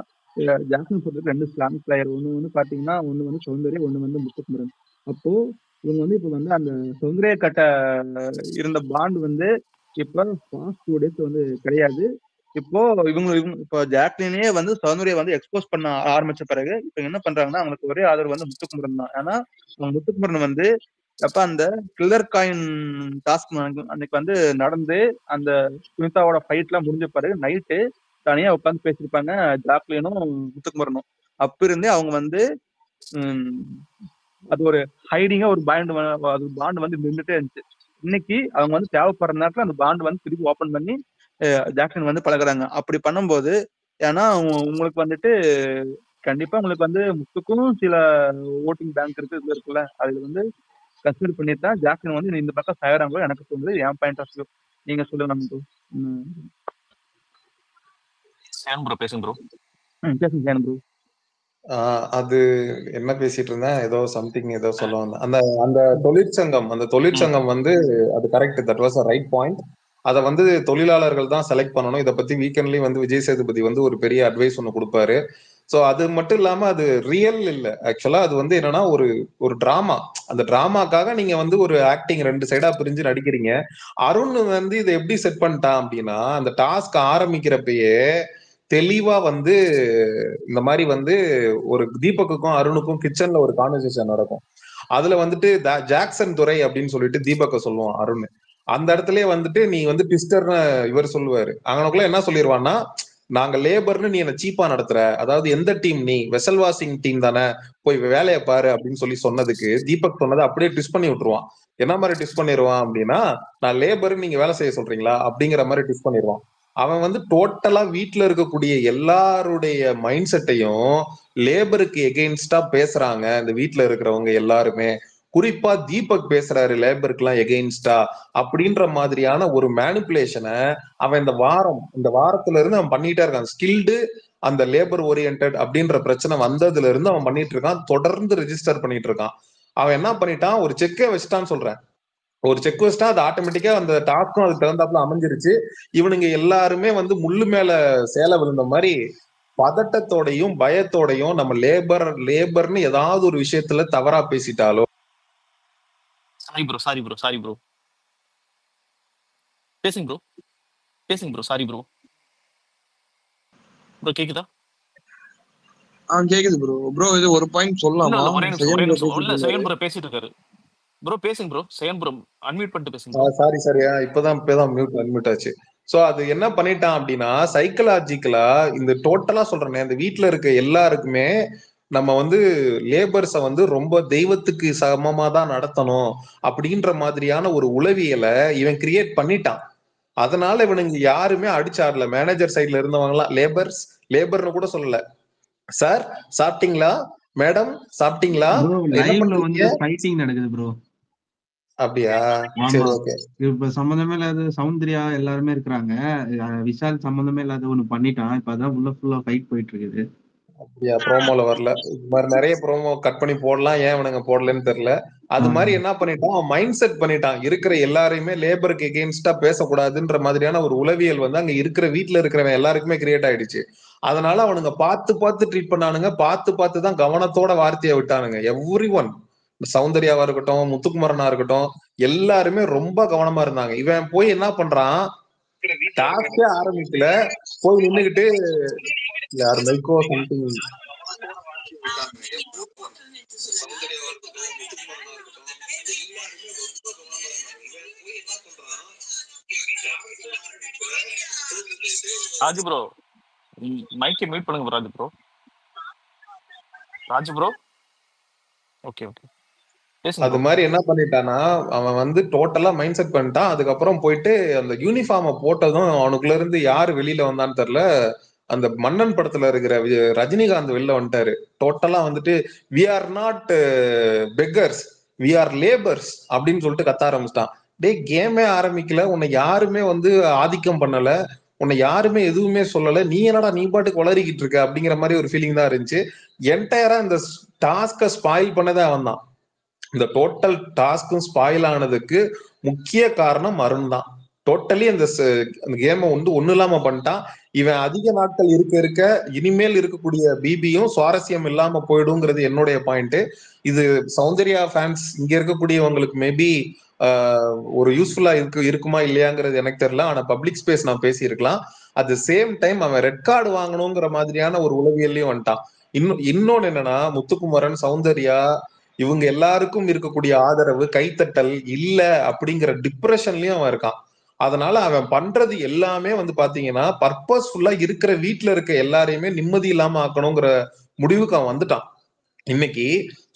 ஜாக்சன் சொல்றதுக்கு 2 ஸ்லாம் பிளேயர். ஒண்ணு பாத்தீங்கன்னா ஒண்ணு சௌந்தர்யா, ஒண்ணு முத்துக்குமரன். அப்போ இவங்க இப்ப அந்த சௌந்தர்யா கட்ட இருந்த பாண்ட் இப்ப பாஸ்ட் 2 டேஸ் கிடையாது. இப்போ இவங்க இப்போ ஜாக்லினே சௌந்தர்யா எக்ஸ்போஸ் பண்ண ஆரம்பிச்ச பிறகு இப்ப என்ன பண்றாங்கன்னா அவங்களுக்கு ஒரே ஆதரவு முத்துக்குமரன் தான். ஏன்னா முத்துக்குமரன் அப்ப அந்த கில்லர் காயின் டாஸ்க் அன்னைக்கு நடந்து அந்த சுனிதாவோட ஃபைட் எல்லாம் முடிஞ்ச பிறகு நைட்டு தனியா உட்காந்து பேசியிருப்பாங்க ஜாக்லினும் முத்துக்குமரனும். அப்ப இருந்தே அவங்க அது ஒரு ஹைடிங்கா ஒரு பாண்ட் நின்றுட்டே இருந்துச்சு. இன்னைக்கு அவங்க தேவைப்படுற நேரத்துல அந்த பாண்ட் திருப்பி ஓபன் பண்ணி ஜாக்சன் பழகுறாங்க. அப்படி பண்ணும்போது ஏன்னா உங்களுக்கு கண்டிப்பா உங்களுக்கு முத்துக்கும் சில ஓட்டிங் பேங்க் இருக்குல்ல, அதுல கன்சிடர் பண்ணிட்டு தான் ஜாக்சன் இந்த பக்கம் சாயறாங்களோ எனக்கு தோணுது. என் பாயிண்ட் ஆஃப் வியூ. நீங்க சொல்லுங்க நமக்கு. சேம் ப்ரோ, பேசுங்க ப்ரோ. பேசுங்க ப்ரோ. அது என்ன பேசிட்டு இருந்தேன், ஏதோ சம்திங் ஏதோ சொல்ல வந்தேன். அந்த தொழிற்சங்கம் அது correct. That was a right point. அதை தொழிலாளர்கள் தான் செலக்ட் பண்ணணும். இதை பத்தி வீக்கெண்ட்லயும் விஜய் சேதுபதி ஒரு பெரிய அட்வைஸ் ஒண்ணு கொடுப்பாரு. சோ அது மட்டும் இல்லாம அது ரியல் இல்ல. ஆக்சுவலா அது என்னன்னா ஒரு டிராமா. அந்த டிராமாக்காக நீங்க ஒரு ஆக்டிங் 2 சைடா பிரிஞ்சு நடிக்கிறீங்க. அருண் இதை எப்படி செட் பண்ணிட்டான் அப்படின்னா, அந்த டாஸ்க் ஆரம்பிக்கிறப்பயே தெளிவா இந்த மாதிரி ஒரு தீபக்குக்கும் அருணுக்கும் கிச்சன்ல ஒரு கான்வர்சேஷன் நடக்கும். அதுல வந்துட்டு ஜாக்சன் துரை அப்படின்னு சொல்லிட்டு தீபக்க சொல்லுவான் அருண். அந்த இடத்துலயே வந்துட்டு நீ வந்து ட்விஸ்டர்னு இவர் சொல்லுவாரு. அங்கனக்குள்ள என்ன சொல்லிடுவான்னா, நாங்க லேபர்னு நீ என்ன சீப்பா நடத்துற, அதாவது எந்த டீம் நீ வெசல் வாஷிங் டீம் தானே, போய் வேலையை பாரு அப்படின்னு சொல்லி சொன்னதுக்கு தீபக் சொன்னதை அப்படியே ட்விஸ்ட் பண்ணி விட்டுருவான். என்ன மாதிரி ட்விஸ்ட் பண்ணிடுவான் அப்படின்னா, நான் லேபர் நீங்க வேலை செய்ய சொல்றீங்களா அப்படிங்கிற மாதிரி ட்விஸ்ட் பண்ணிடுவான். அவன் வந்து டோட்டலா வீட்டுல இருக்கக்கூடிய எல்லாருடைய மைண்ட் செட்டையும் லேபருக்கு எகெயின்ஸ்டா பேசுறாங்க இந்த வீட்டுல இருக்கிறவங்க எல்லாருமே. குறிப்பா தீபக் பேசுறாரு லேபருக்கு எல்லாம் எகெயின்ஸ்டா அப்படின்ற மாதிரியான ஒரு மேனிப்புலேஷனை அவன் இந்த வாரத்துல இருந்து அவன் பண்ணிட்டே இருக்கான். ஸ்கில்டு அந்த லேபர் ஓரியன்ட் அப்படின்ற பிரச்சனை வந்ததுல இருந்து அவன் பண்ணிட்டு இருக்கான். தொடர்ந்து ரெஜிஸ்டர் பண்ணிட்டு இருக்கான். அவன் என்ன பண்ணிட்டான், ஒரு செக்கே வச்சுட்டான்னு சொல்றேன். ஒரு செக் வச்சுட்டா அது ஆட்டோமேட்டிக்கா அந்த டாஸ்க்கும் அதுக்கு தகுந்தாப்புல அமைஞ்சிருச்சு. இவனுங்க எல்லாருமே வந்து முள்ளு மேல சேலை விழுந்த மாதிரி பதட்டத்தோடையும் பயத்தோடையும் நம்ம லேபர்னு ஏதாவது ஒரு விஷயத்துல தவறா பேசிட்டாலோ. சாரி ப்ரோ பேசுங்க ப்ரோ சாரி ப்ரோ கேக்குதா? கேக்குது ப்ரோ இது ஒரு பாயிண்ட் சொல்லலாமா? ஒரே நிமிஷம் செகண்ட் ப்ரோ பேசிட்டு இருக்காரு ப்ரோ. பேசுங்க ப்ரோ. செகண்ட் ப்ரோ அன்மியூட் பண்ணிட்டு பேசுங்க. சாரி இப்பதான் அன்மியூட் ஆச்சு. சோ அது என்ன பண்ணிட்டான் அப்படின்னா, சைக்கலாஜிக்கலா இந்த டோட்டலா சொல்றேன், இந்த வீட்டுல இருக்க எல்லாருக்குமே நம்ம வந்து லேபர்ஸ வந்து ரொம்ப தெய்வத்துக்கு சமமா தான் நடத்தணும் அப்படின்ற மாதிரியான ஒரு உளவியலை இவன் கிரியேட் பண்ணிட்டான். அதனால இவனுங்க யாருமே அடிச்சாடல. மேனேஜர் சைட்ல இருந்தவங்க எல்லாம் லேபர்னு கூட சொல்லல. சார் சாப்பிட்டீங்களா, மேடம் சாப்பிட்டீங்களா, என்ன பண்றீங்க ஃபைட்டிங் நடக்குது ப்ரோ. அப்படியா? சரி ஓகே. இப்ப சம்பந்தமே இல்லாத சௌந்தர்யா எல்லாருமே இருக்கிறாங்க. விஷால் சம்பந்தமே இல்லாத ஒண்ணு பண்ணிட்டான். இப்ப அதான் உள்ள ஃபுல்லா ஃபைட் போயிட்டு இருக்குது. அப்படியா? ப்ரோமோல வரல. இது மாதிரி நிறைய ப்ரோமோ கட் பண்ணி போடலாம், ஏன் அவனுங்க போடலன்னு தெரியல. அது மாதிரி என்ன பண்ணிட்டான், மைண்ட் செட் பண்ணிட்டான். இருக்கிற எல்லாரையுமே லேபருக்கு எகெயின்ஸ்டா பேசக்கூடாதுன்ற மாதிரியான ஒரு உளவியல் வந்து அங்க இருக்கிற வீட்டுல இருக்கிறவன் எல்லாருக்குமே கிரியேட் ஆயிடுச்சு. அதனால அவனுங்க பார்த்து ட்ரீட் பண்ணானுங்க. பார்த்து தான் கவனத்தோட வார்த்தையை விட்டானுங்க. எவ்ரி ஒன், சௌந்தர்யாவா இருக்கட்டும், முத்துக்குமரனா இருக்கட்டும், எல்லாருமே ரொம்ப கவனமா இருந்தாங்க. இவன் போய் என்ன பண்றான், டாஸ்கே ஆரம்பிக்கல, போய் நின்னுகிட்டு யார் மைக்கோ சம்திங் ராஜு ப்ரோ மைக்கை மியூட் பண்ணுங்க ராஜு ப்ரோ. ஓகே அது மாதிரி என்ன பண்ணிட்டானா, அவன் வந்து டோட்டலா மைண்ட் செட் பண்ணிட்டான். அதுக்கப்புறம் போயிட்டு அந்த யூனிஃபார்மை போட்டதும் அவனுக்குள்ள இருந்து யாரு வெளியில வந்தான்னு தெரியல, அந்த மன்னன் படத்துல இருக்கிற ரஜினிகாந்த் வெளில வந்துட்டாரு. டோட்டலா வந்துட்டு we are not beggars, we are labours அப்படின்னு சொல்லிட்டு கத்த ஆரம்பிச்சிட்டான். டே கேமே ஆரம்பிக்கல, உன்னை யாருமே வந்து ஆதிக்கம் பண்ணல, உன்னை யாருமே எதுவுமே சொல்லல, நீ என்னடா நீ பாட்டுக்கு வளரிக்கிட்டு இருக்க அப்படிங்கிற மாதிரி ஒரு ஃபீலிங் தான் இருந்துச்சு. என்டையரா இந்த டாஸ்கை ஸ்பாயில் பண்ணதே அவன் தான். இந்த டோட்டல் டாஸ்க்கும் ஸ்பாயில் ஆனதுக்கு முக்கிய காரணம் அருண் தான். டோட்டலி அந்த கேமை வந்து ஒண்ணு இல்லாம பண்ணிட்டான். இவன் அதிக நாட்கள் இருக்க இனிமேல் இருக்கக்கூடிய பிபியும் சுவாரஸ்யம் இல்லாம போயிடுங்கிறது என்னுடைய பாயிண்ட். இது சௌந்தர்யா ஃபேன்ஸ் இங்க இருக்கக்கூடியவங்களுக்கு மேபி ஒரு யூஸ்ஃபுல்லா இருக்குமா இல்லையாங்கிறது எனக்கு தெரியல. ஆனா பப்ளிக் ஸ்பேஸ் நான் பேசியிருக்கலாம். அட் த சேம் டைம் அவன் ரெட் கார்டு வாங்கணுங்கிற மாதிரியான ஒரு உளவியல்லையும் வந்துட்டான். இன்னொன்னு என்னன்னா, முத்துக்குமரன், சௌந்தர்யா இவங்க எல்லாருக்கும் இருக்கக்கூடிய ஆதரவு, கைத்தட்டல் இல்ல அப்படிங்கிற டிப்ரெஷன்லயும் அவன் இருக்கான். அதனால அவன் பண்றது எல்லாமே வந்து பாத்தீங்கன்னா பர்பஸ்ஃபுல்லா இருக்கிற வீட்டுல இருக்க எல்லாரையுமே நிம்மதி இல்லாம ஆக்கணுங்கிற முடிவுக்கு அவன் வந்துட்டான். இன்னைக்கு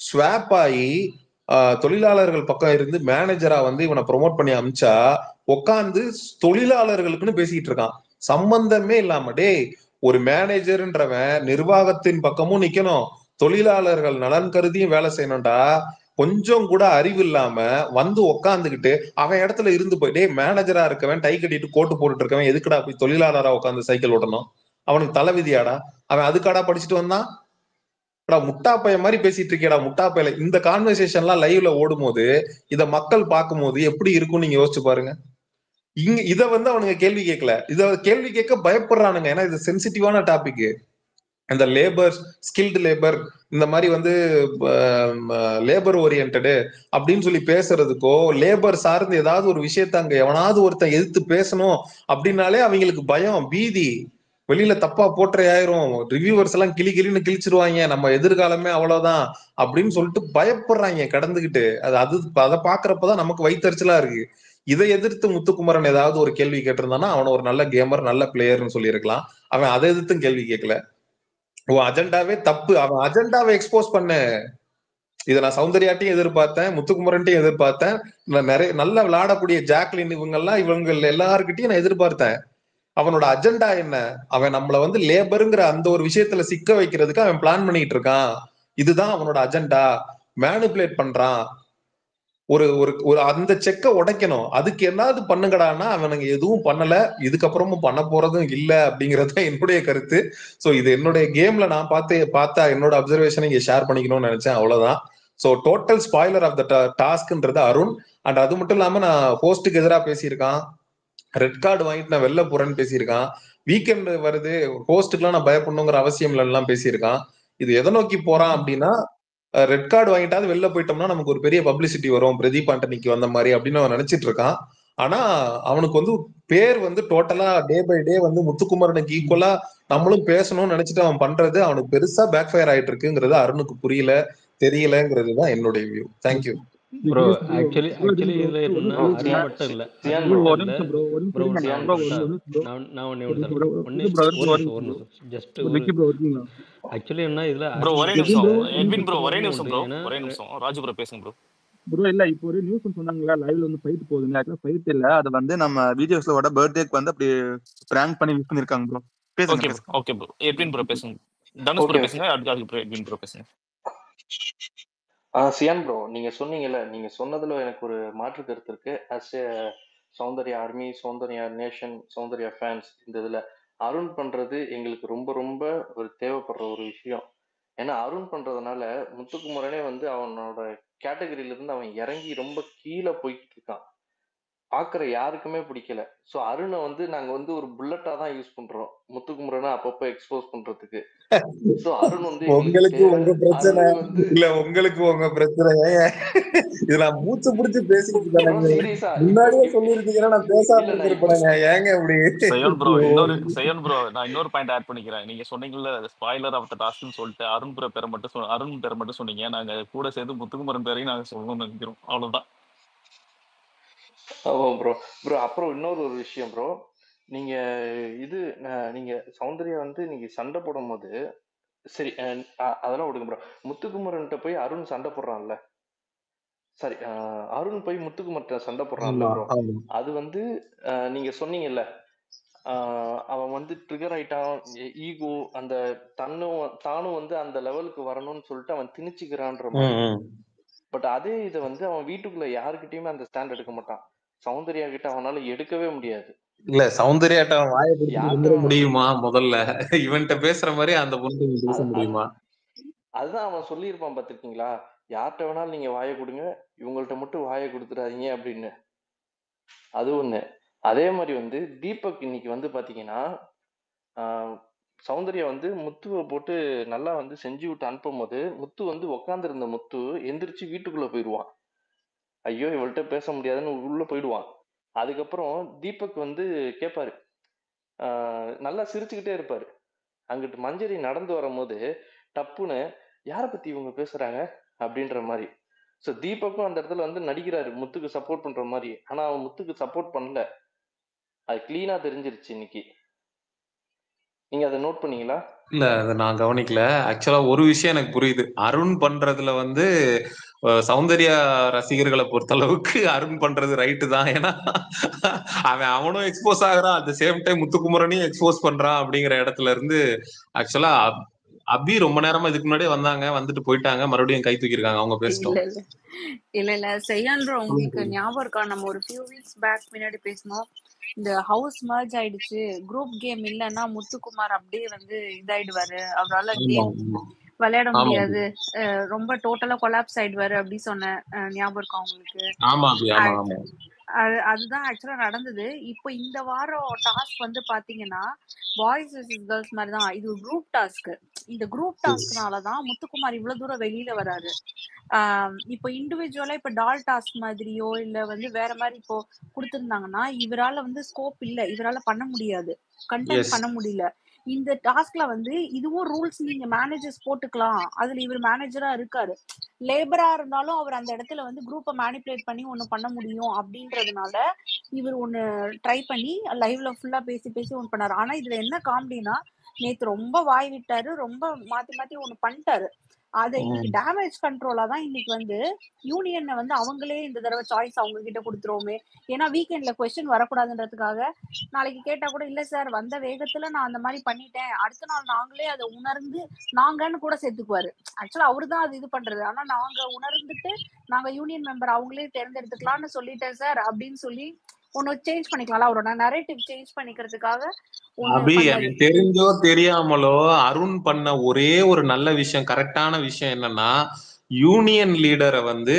ஸ்வாப் ஆகி தொழிலாளர்கள் பக்கம் இருந்து மேனேஜரா வந்து இவனை ப்ரொமோட் பண்ணி அமிச்சா உட்காந்து தொழிலாளர்களுக்குன்னு பேசிட்டு இருக்கான். சம்பந்தமே இல்லாம. டே, ஒரு மேனேஜர்ன்றவன் நிர்வாகத்தின் பக்கமும் நிக்கணும், தொழிலாளர்கள் நலன் கருதியும் வேலை செய்யணும்டா. கொஞ்சம் கூட அறிவு இல்லாம வந்து உக்காந்துக்கிட்டு அவன் இடத்துல இருந்து போய், டே மேனேஜரா இருக்கவன் டை கட்டிட்டு கோட்டு போட்டுட்டு இருக்கவன் எதுக்குடா போய் தொழிலாளரா உட்காந்து சைக்கிள் ஓட்டணும்? அவனுக்கு தலைவிதியாடா? அவன் அதுக்காடா படிச்சுட்டு வந்தான்? முட்டா பைய மாதிரி பேசிட்டு இருக்கேடா முட்டா பையில. இந்த கான்வர்சேஷன்லாம் லைவ்ல ஓடும் போது இத மக்கள் பார்க்கும் போது எப்படி இருக்கும்னு நீங்க யோசிச்சு பாருங்க. இத வந்து அவனுங்க கேள்வி கேட்கல, இத கேள்வி கேட்க பயப்படுறானுங்க. ஏன்னா இது சென்சிட்டிவான டாபிக். இந்த லேபர், ஸ்கில்டு லேபர், இந்த மாதிரி வந்து லேபர் ஓரியன்டு அப்படின்னு சொல்லி பேசுறதுக்கோ, லேபர் சார்ந்து ஏதாவது ஒரு விஷயத்த அங்க எவனாவது ஒருத்தன் எதிர்த்து பேசணும் அப்படின்னாலே அவங்களுக்கு பயம், பீதி. வெளியில தப்பா போட்டே ஆயிரும், ரிவ்யூவர்ஸ் எல்லாம் கிளின்னு கிழிச்சிருவாங்க, நம்ம எதிர்காலமே அவ்வளவுதான் அப்படின்னு சொல்லிட்டு பயப்படுறாங்க கடந்துகிட்டு. அதை பாக்குறப்பதான் நமக்கு வயித்தறிச்சலா இருக்கு. இதை எதிர்த்து முத்துக்குமரன் ஏதாவது ஒரு கேள்வி கேட்டிருந்தானா அவன ஒரு நல்ல கேமர், நல்ல பிளேயர்னு சொல்லியிருக்கலாம். அவன் அதை எதிர்த்தும் கேள்வி கேட்கல. உன் அஜெண்டாவே தப்பு, அவன் அஜெண்டாவை எக்ஸ்போஸ் பண்ண. இதை நான் சௌந்தர்யாட்டையும் எதிர்பார்த்தேன், முத்துக்குமரன்ட்டையும் எதிர்பார்த்தேன், நான் நிறைய நல்லா விளையாடக்கூடிய ஜாக்லின் இவங்க எல்லாருக்கிட்டையும் நான் எதிர்பார்த்தேன். அவனோட அஜெண்டா என்ன? அவன் நம்மள வந்து லேபருங்கிற அந்த ஒரு விஷயத்துல சிக்க வைக்கிறதுக்கு அவன் பிளான் பண்ணிட்டு இருக்கான். இதுதான் அவனோட அஜெண்டா. மேனிபுலேட் பண்றான். ஒரு ஒரு ஒரு அந்த செக்க உடைக்கணும். அதுக்கு என்னது பண்ணுங்கடான்னா அவனுங்க எதுவும் பண்ணல, இதுக்கப்புறமும் பண்ண போறதும் இல்ல அப்படிங்கறது என்னுடைய கருத்து. சோ இது என்னுடைய கேம்ல நான் பார்த்தா என்னோட அப்சர்வேஷனை இங்க ஷேர் பண்ணிக்கணும்னு நினைச்சேன், அவ்வளவுதான். So total spoiler of the டாஸ்க்ன்றது அருண். அண்ட் அது மட்டும் இல்லாம நான் ஹோஸ்டுக்கு எதிராக பேசியிருக்கான், ரெட் கார்டு வாங்கிட்டு நான் வெளில போறேன்னு பேசியிருக்கான், வீக்கெண்ட் வருது ஹோஸ்டுக்குலாம் நான் பயப்படணுங்கிற அவசியம் இல்லைன்னு பேசியிருக்கான். இது எதை நோக்கி போறான் அப்படின்னா, ரெட் கார்டு வாங்கிட்டாவது வெளில போயிட்டோம்னா நமக்கு ஒரு பெரிய பப்ளிசிட்டி வரும், பிரதீப் ஆண்டனிக்கு வந்த மாதிரி அப்படின்னு அவன் நினைச்சிட்டு இருக்கான். ஆனா அவனுக்கு வந்து பேர் வந்து டோட்டலா டே பை டே வந்து முத்துக்குமரனுக்கு ஈக்குவலா நம்மளும் பேசணும்னு நினைச்சிட்டு அவன் பண்றது அவனுக்கு பெருசா பேக் ஃபயர் ஆயிட்டு இருக்குங்கிறது அருணுக்கு புரியல, தெரியலங்கிறது தான் என்னுடைய வியூ. தேங்க்யூ. ப்ரோ. ஆக்சுவலி இதுல என்னன்னா ப்ரோ அருண் மட்டும் இல்ல, சியான் அருண் ப்ரோ மட்டும் இல்ல. ப்ரோ சியான் நான் ஒன்னே நிமிஷம் ஜஸ்ட் ஒரு ஆக்சுவலி என்ன இதுல ப்ரோ அருண் ஒரே மட்டும் நிமிஷம் இல்ல, எட்வின் ப்ரோ, ஒரே முத்துக்குமரனும் நிமிஷம் உண்டு. ப்ரோ, ஏன்னா ஒரே நிமிஷம் ராஜு ப்ரோ பேசுங்க ப்ரோ. ப்ரோ இல்ல இப்போ ஒரு நியூஸ் சொன்னாங்களா லைவ்ல வந்து ஃபைட் போகுதுங்க. ஆக்சுவலா ஃபைட் இல்ல, அது வந்து நம்ம வீடியோஸ்ல பர்த்டேக்கு வந்து அப்படி பிராங்க் பண்ணி யூஸ் பண்ணிருக்காங்க ப்ரோ. பேசுங்க ஓகே ப்ரோ, பேசுங்க. Okay bro. எட்வின் ப்ரோ பேசுங்க, தனுஷ் ப்ரோ ஓகே பேசுங்க, அதுக்கு ப்ரோ எட்வின் ப்ரோ பேசுங்க. சியான் ப்ரோ, நீங்க சொன்னீங்கல்ல, நீங்க சொன்னதுல எனக்கு ஒரு மாற்று கருத்து இருக்கு. As a Soundarya army, Soundarya nation, Soundarya fans, இந்த இதுல அருண் பண்றது எங்களுக்கு ரொம்ப ரொம்ப ஒரு தேவைப்படுற ஒரு விஷயம். ஏன்னா அருண் பண்றதுனால முத்துக்குமரனே வந்து அவனோட கேட்டகரியில இருந்து அவன் இறங்கி ரொம்ப கீழே போய்கிட்டு இருக்கான். பாக்குற யாருக்குமே பிடிக்கல. ஸோ அருணை வந்து நாங்க வந்து ஒரு புல்லட்டா தான் யூஸ் பண்றோம், முத்துக்குமரனை அப்பப்போ எக்ஸ்போஸ் பண்றதுக்கு. ஸோ அருண் வந்து எங்களுக்கு உங்களுக்கு தேவை. உங்க பிரச்சனை அருணுக்கு வந்து இல்ல, உங்களுக்கு உங்க பிரச்சனை. இது நான் மூச்சு புடிச்சு பேசிட்டு ப்ரோ தானேங்க. சீரியஸா முன்னாடியே சொல்லிருந்தீங்கன்னா நான் பேசாம இல்ல நான் இப்போ இருந்திருப்பேங்க. ஏங்க இப்படி? சயன் ப்ரோ, ஐயோ. சயன் ப்ரோ, நான் இன்னொரு பாயிண்ட் ஆட் பண்ணிக்கிறேன். நீங்க சொன்னீங்கல்ல ஸ்பாயிலர் ஆஃப் த டாஸ்க்னு சொல்லிட்டு அருண் ப்ரோ பேரை மட்டும் அருண் பேரை மட்டும் சொன்னீங்க. நாங்க கூட சேர்ந்து முத்துக்குமரன் பேரையும் நாங்க சொல்லணும்னு நினைக்கிறோம், அவ்வளவுதான். ஆமாம் ப்ரோ. ப்ரோ அப்புறம் இன்னொரு ஒரு விஷயம் ப்ரோ, நீங்க இது நீங்க சௌந்தர்யா வந்து நீங்க சண்டை போடும் போது சரி, அதெல்லாம் விடுங்க ப்ரோ. முத்துக்குமரன்ட்ட போய் அருண் சண்டை போடுறான்ல, சாரி, அருண் போய் முத்துக்குமரன் சண்டை போடுறான்ல ஆமா ப்ரோ, ஆமா. அது வந்து நீங்க சொன்னீங்கல்ல, அவன் வந்து ட்ரிகர் ஆயிட்டான், ஈகோ அந்த தானும் வந்து அந்த லெவலுக்கு வரணும்னு சொல்லிட்டு அவன் திணிச்சுக்கிறான்ற மாதிரி. பட் அதே இதை வந்து அவன் வீட்டுக்குள்ள யாருக்கிட்டயுமே அந்த ஸ்டாண்ட் எடுக்க மாட்டான். சௌந்தர்யா கிட்ட அவனால எடுக்கவே முடியாது. இல்ல சௌந்தர்யாட்ட அவன் வாயை பிடிச்சிட்டு யார்கிட்ட நிமிர முடியுமா? முதல்ல இவன்ட்ட பேசுற மாதிரி அந்த பொண்ணு பேச முடியுமா? அதுதான் அவன் சொல்லியிருப்பான் பார்த்திருக்கீங்களா, யார்கிட்ட வேணாலும் நீங்க வாயை கொடுங்க, இவங்கள்ட்ட மட்டும் வாயை கொடுத்துடாதீங்க அப்படின்னு. அது ஒண்ணு. அதே மாதிரி வந்து தீபக் இன்னைக்கு வந்து பாத்தீங்கன்னா, சௌந்தர்யா வந்து முத்துவை போட்டு நல்லா வந்து செஞ்சு விட்டு அனுப்பும் போது முத்து வந்து உக்காந்துருந்த முத்து எந்திரிச்சு வீட்டுக்குள்ள போயிடுவான். ஐயோ இவள்கிட்ட பேச முடியாதுன்னு உள்ள போயிடுவான். அதுக்கப்புறம் தீபக் வந்து கேட்பாரு, நல்லா சிரிச்சுக்கிட்டே இருப்பாரு. அங்கிட்டு மஞ்சரி நடந்து வரும்போது டப்புன்னு யாரை பத்தி இவங்க பேசுறாங்க அப்படின்ற மாதிரி. ஸோ தீபக்கும் அந்த இடத்துல வந்து நடிக்கிறாரு முத்துக்கு சப்போர்ட் பண்ற மாதிரி. ஆனா அவன் முத்துக்கு சப்போர்ட் பண்ணல, அது கிளீனா தெரிஞ்சிருச்சு இன்னைக்கு. நீங்க அதை நோட் பண்ணீங்களா? இல்ல அதை நான் கவனிக்கல. ஆக்சுவலா ஒரு விஷயம் எனக்கு புரியுது, அருண் பண்றதுல வந்து சௌந்தர்யா ரசிகர்களை பொறுத்த அளவுக்கு அருண் பண்றது ரைட்டு தான். ஏன்னா அவனும் எக்ஸ்போஸ் ஆகுறான், அட் த சேம் டைம் முத்துக்குமரனையும் எக்ஸ்போஸ் பண்றான் அப்படிங்கிற இடத்துல இருந்து. ஆக்சுவலா அபி ரொம்ப நேரமா இதுக்கு முன்னாடியே வந்தாங்க, வந்துட்டு போயிட்டாங்க, மறுபடியும் கை தூக்கிருக்காங்க, அவங்க இல்ல பேசிட்டோம். இல்ல செய்யான் ப்ரோ, உங்களுக்கு ஞாபகம் இருக்கா? நம்ம ஒரு ஃபியூ வீக்ஸ் பேக் முன்னாடி பேசணும், இந்த ஹவுஸ் மர்ஜ் ஆயிடுச்சு, குரூப் கேம் இல்லைன்னா முத்துக்குமார் அப்படியே வந்து இதாயிடுவாரு, அவரால் கேம் விளையாட முடியாது, ரொம்ப டோட்டலா கொலாப்ஸ் ஆயிடுவாரு அப்படி சொன்ன ஞாபகம் இருக்கா உங்களுக்கு? அதுதான் ஆக்சுவலா நடந்தது. இப்போ இந்த வாரம் டாஸ்க் வந்து பாத்தீங்கன்னா பாய்ஸ் வெர்சஸ் கேர்ள்ஸ் மாதிரி தான். இது ஒரு குரூப் டாஸ்க். இந்த குரூப் டாஸ்க்னாலதான் முத்துக்குமார் இவ்வளவு தூரம் வெளியில வராரு. இப்போ இண்டிவிஜுவலா இப்ப டால் டாஸ்க் மாதிரியோ இல்ல வந்து வேற மாதிரி இப்போ கொடுத்திருந்தாங்கன்னா இவரால வந்து ஸ்கோப் இல்ல, இவரால பண்ண முடியாது, கண்டென்ட் பண்ண முடியல. இந்த டாஸ்க்ல வந்து இதுவும் ரூல்ஸ் நீங்க மேனேஜர்ஸ் போட்டுக்கலாம். அதுல இவர் மேனேஜரா இருக்காரு. லேபரா இருந்தாலும் அவர் அந்த இடத்துல வந்து குரூப்பை மேனிபுலேட் பண்ணி ஒண்ணு பண்ண முடியும் அப்படின்றதுனால இவர் ஒண்ணு ட்ரை பண்ணி லைவ்ல ஃபுல்லா பேசி பேசி ஒண்ணு பண்ணாரு. ஆனா இதுல என்ன காமெடினா நேத்து ரொம்ப வாய் விட்டாரு, ரொம்ப மாத்தி மாத்தி ஒண்ணு பண்ணிட்டாரு. அதை இன்னைக்கு டேமேஜ் கண்ட்ரோலா தான் இன்னைக்கு வந்து யூனியனை வந்து அவங்களே இந்த தடவை சாய்ஸ் அவங்க கிட்ட கொடுத்துருவோமே, ஏன்னா வீக்கெண்ட்ல கொஸ்டின் வரக்கூடாதுன்றதுக்காக நாளைக்கு கேட்டா கூட இல்ல சார் வந்த வேகத்துல நான் அந்த மாதிரி பண்ணிட்டேன், அடுத்த நாள் நாங்களே அதை உணர்ந்து நாங்கன்னு கூட சேர்த்துக்குவாரு. ஆக்சுவலா அவரு தான் அது இது பண்றது. ஆனா நாங்க உணர்ந்துட்டு நாங்க யூனியன் மெம்பர் அவங்களே தேர்ந்தெடுத்துக்கலாம்னு சொல்லிட்டேன் சார் அப்படின்னு சொல்லி ஒன்னு சேஞ்ச் பண்ணிக்கலாம். அவரோட நரேட்டிவ் சேஞ்ச் பண்ணிக்கிறதுக்காக ஒண்ணு அபி பண்ணாரு. எனக்கு தெரிஞ்சோ தெரியாமலோ அருண் பண்ண ஒரே ஒரு நல்ல விஷயம், கரெக்டான விஷயம் என்னன்னா, யூனியன் லீடரை வந்து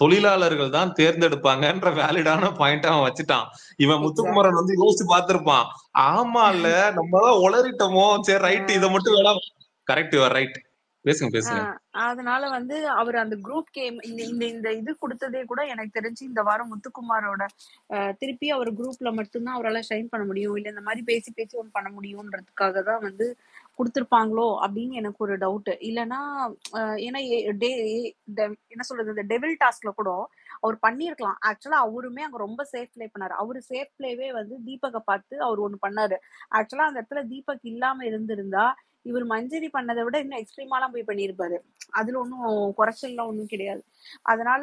தொழிலாளர்கள் தான் தேர்ந்தெடுப்பாங்கன்ற வேலிடான பாயிண்ட் அவன் வச்சுட்டான். இவன் முத்துக்குமரன் வந்து யோசிச்சு பார்த்திருப்பான், ஆமா இல்ல நம்ம தான் உளறிட்டோமோ, சரி ரைட் இதை மட்டும் வேணா. Correct, your right. பேசுங்க பேசுங்க. அதனால வந்து அவர் அந்த குரூப் கேம் இந்த இந்த இது கொடுத்ததே கூட எனக்கு தெரிஞ்சு இந்த வாரம் முத்துக்குமாரோட திருப்பி அவர் குரூப்ல மட்டும்தான் அவரால் ஷைன் பண்ண முடியும், இல்லை இந்த மாதிரி பேசி பேசி ஒன்று பண்ண முடியும்ன்றதுக்காக தான் வந்து கொடுத்துருப்பாங்களோ அப்படின்னு எனக்கு ஒரு டவுட். இல்லைன்னா ஏன்னா என்ன சொல்றது, இந்த டெவில் டாஸ்க்ல கூட அவர் பண்ணியிருக்கலாம். ஆக்சுவலா அவருமே அங்க ரொம்ப சேஃப் பிளே பண்ணாரு. அவரு சேஃப் பிளேவே வந்து தீபக்கை பார்த்து அவர் ஒண்ணு பண்ணாரு. ஆக்சுவலா அந்த இடத்துல தீபக் இல்லாம இருந்திருந்தா இவர் மஞ்சரி பண்ணதை விட இன்னும் எக்ஸ்ட்ரீமாலாம் போய் பண்ணியிருப்பாரு. அதுல ஒன்றும் குறைச்சல்லாம் ஒன்றும் கிடையாது. அதனால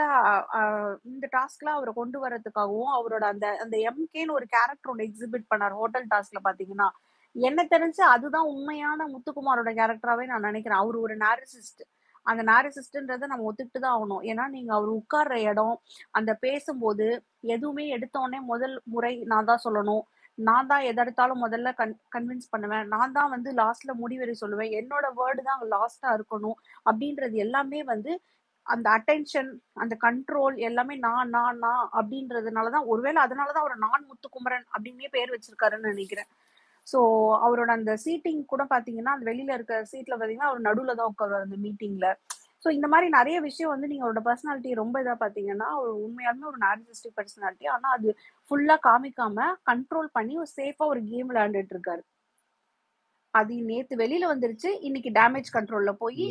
இந்த டாஸ்க்ல அவரை கொண்டு வர்றதுக்காகவும் அவரோட அந்த அந்த எம்கேன்னு ஒரு கேரக்டர் ஒன்று எக்ஸிபிட் பண்ணார் ஹோட்டல் டாஸ்க்ல பாத்தீங்கன்னா. என்ன தெரிஞ்சு அதுதான் உண்மையான முத்துக்குமாரோட கேரக்டராவே நான் நினைக்கிறேன். அவர் ஒரு நாரிசிஸ்ட். அந்த நாரிசிஸ்ட்ன்றதை நம்ம ஒத்துக்கிட்டு தான் ஆகணும். ஏன்னா நீங்க அவர் உட்கார்ற இடம், அந்த பேசும்போது எதுவுமே எடுத்தோடனே முதல் முறை நான் தான் சொல்லணும், நான் தான் எதெடுத்தாலும் முதல்ல கன்வின்ஸ் பண்ணுவேன், நான் தான் வந்து லாஸ்ட்ல முடிவெறி சொல்லுவேன், என்னோட வேர்டு தான் லாஸ்டா இருக்கணும் அப்படின்றது எல்லாமே வந்து அந்த அட்டென்ஷன், அந்த கண்ட்ரோல் எல்லாமே நான் அப்படின்றதுனாலதான், ஒருவேளை அதனாலதான் அவர் நான் முத்துக்குமரன் அப்படின்னே பேர் வச்சிருக்காருன்னு நினைக்கிறேன். ஸோ அவரோட அந்த சீட்டிங் கூட பாத்தீங்கன்னா அந்த வெளியில இருக்க சீட்ல பாத்தீங்கன்னா அவர் நடுவுல தான் உட்காருவார் அந்த மீட்டிங்ல. ஸோ இந்த மாதிரி நிறைய விஷயம் வந்து நீங்க அவரோட பர்சனாலிட்டி ரொம்ப இதா பாத்தீங்கன்னா அவர் உண்மையாலுமே ஒரு நார்சிஸ்டிக் பர்சனாலிட்டி. ஆனா அது ஃபுல்லா காமிக்காம கண்ட்ரோல் பண்ணி ஒரு சேஃபா ஒரு கேம் விளையாண்டுட்டு இருக்காரு. அது நேத்து வெளியில வந்துருச்சு, இன்னைக்கு டேமேஜ் கண்ட்ரோல்ல போய்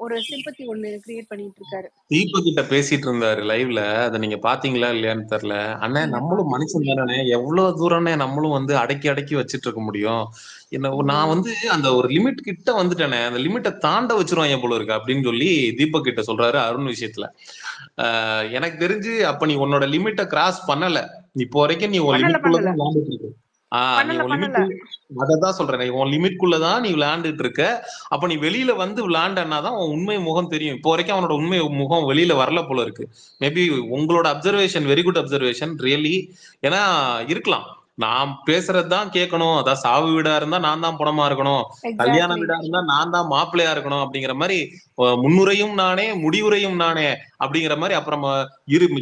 ஒரு சிம்பத்தி ஒண்ணு கிரியேட் பண்ணிட்டு இருக்காரு. தீபக் கிட்ட பேசிட்டு இருந்தாரு லைவ்ல, அதை நீங்க பாத்தீங்களா இல்லையான்னு தெரியல. அண்ணே நம்மளும் மனுஷன் தானே, எவ்வளவு தூரம்னே நம்மளும் வந்து அடக்கி அடக்கி வச்சிட்டு இருக்க முடியும். நான் வந்து அந்த ஒரு லிமிட் கிட்ட வந்துட்டேனே, அந்த லிமிட்டை தாண்ட வச்சிருவாங்க போல இருக்கு அப்படின்னு சொல்லி தீபக் கிட்ட சொல்றாரு அருண் விஷயத்துல. எனக்கு தெரிஞ்சு அப்ப நீ உன்னோட லிமிட்டை கிராஸ் பண்ணல. இப்போ வரைக்கும் நீ உன் லிமிட்குள்ளதான் விளையாண்டுட்டு இருக்க. நீ உன் லிமிட், அததான் சொல்றேன், உன் லிமிட்குள்ளதான் நீ விளையாண்டுட்டு இருக்க. அப்ப நீ வெளியில வந்து விளையாண்டனாதான் உன் உண்மை முகம் தெரியும். இப்போ வரைக்கும் அவனோட உண்மை முகம் வெளியில வரல போல இருக்கு. மேபி உங்களோட observation very good observation really. ஏன்னா இருக்கலாம், நான் பேசுறதுதான் கேட்கணும், அதான் சாவு வீடா இருந்தா நான் தான் பணமா இருக்கணும், கல்யாண வீடா இருந்தா நான் தான் மாப்பிள்ளையா இருக்கணும் அப்படிங்கிற மாதிரி முன்னுரையும் நானே முடிவுரையும் நானே அப்படிங்கிற மாதிரி. அப்புறம்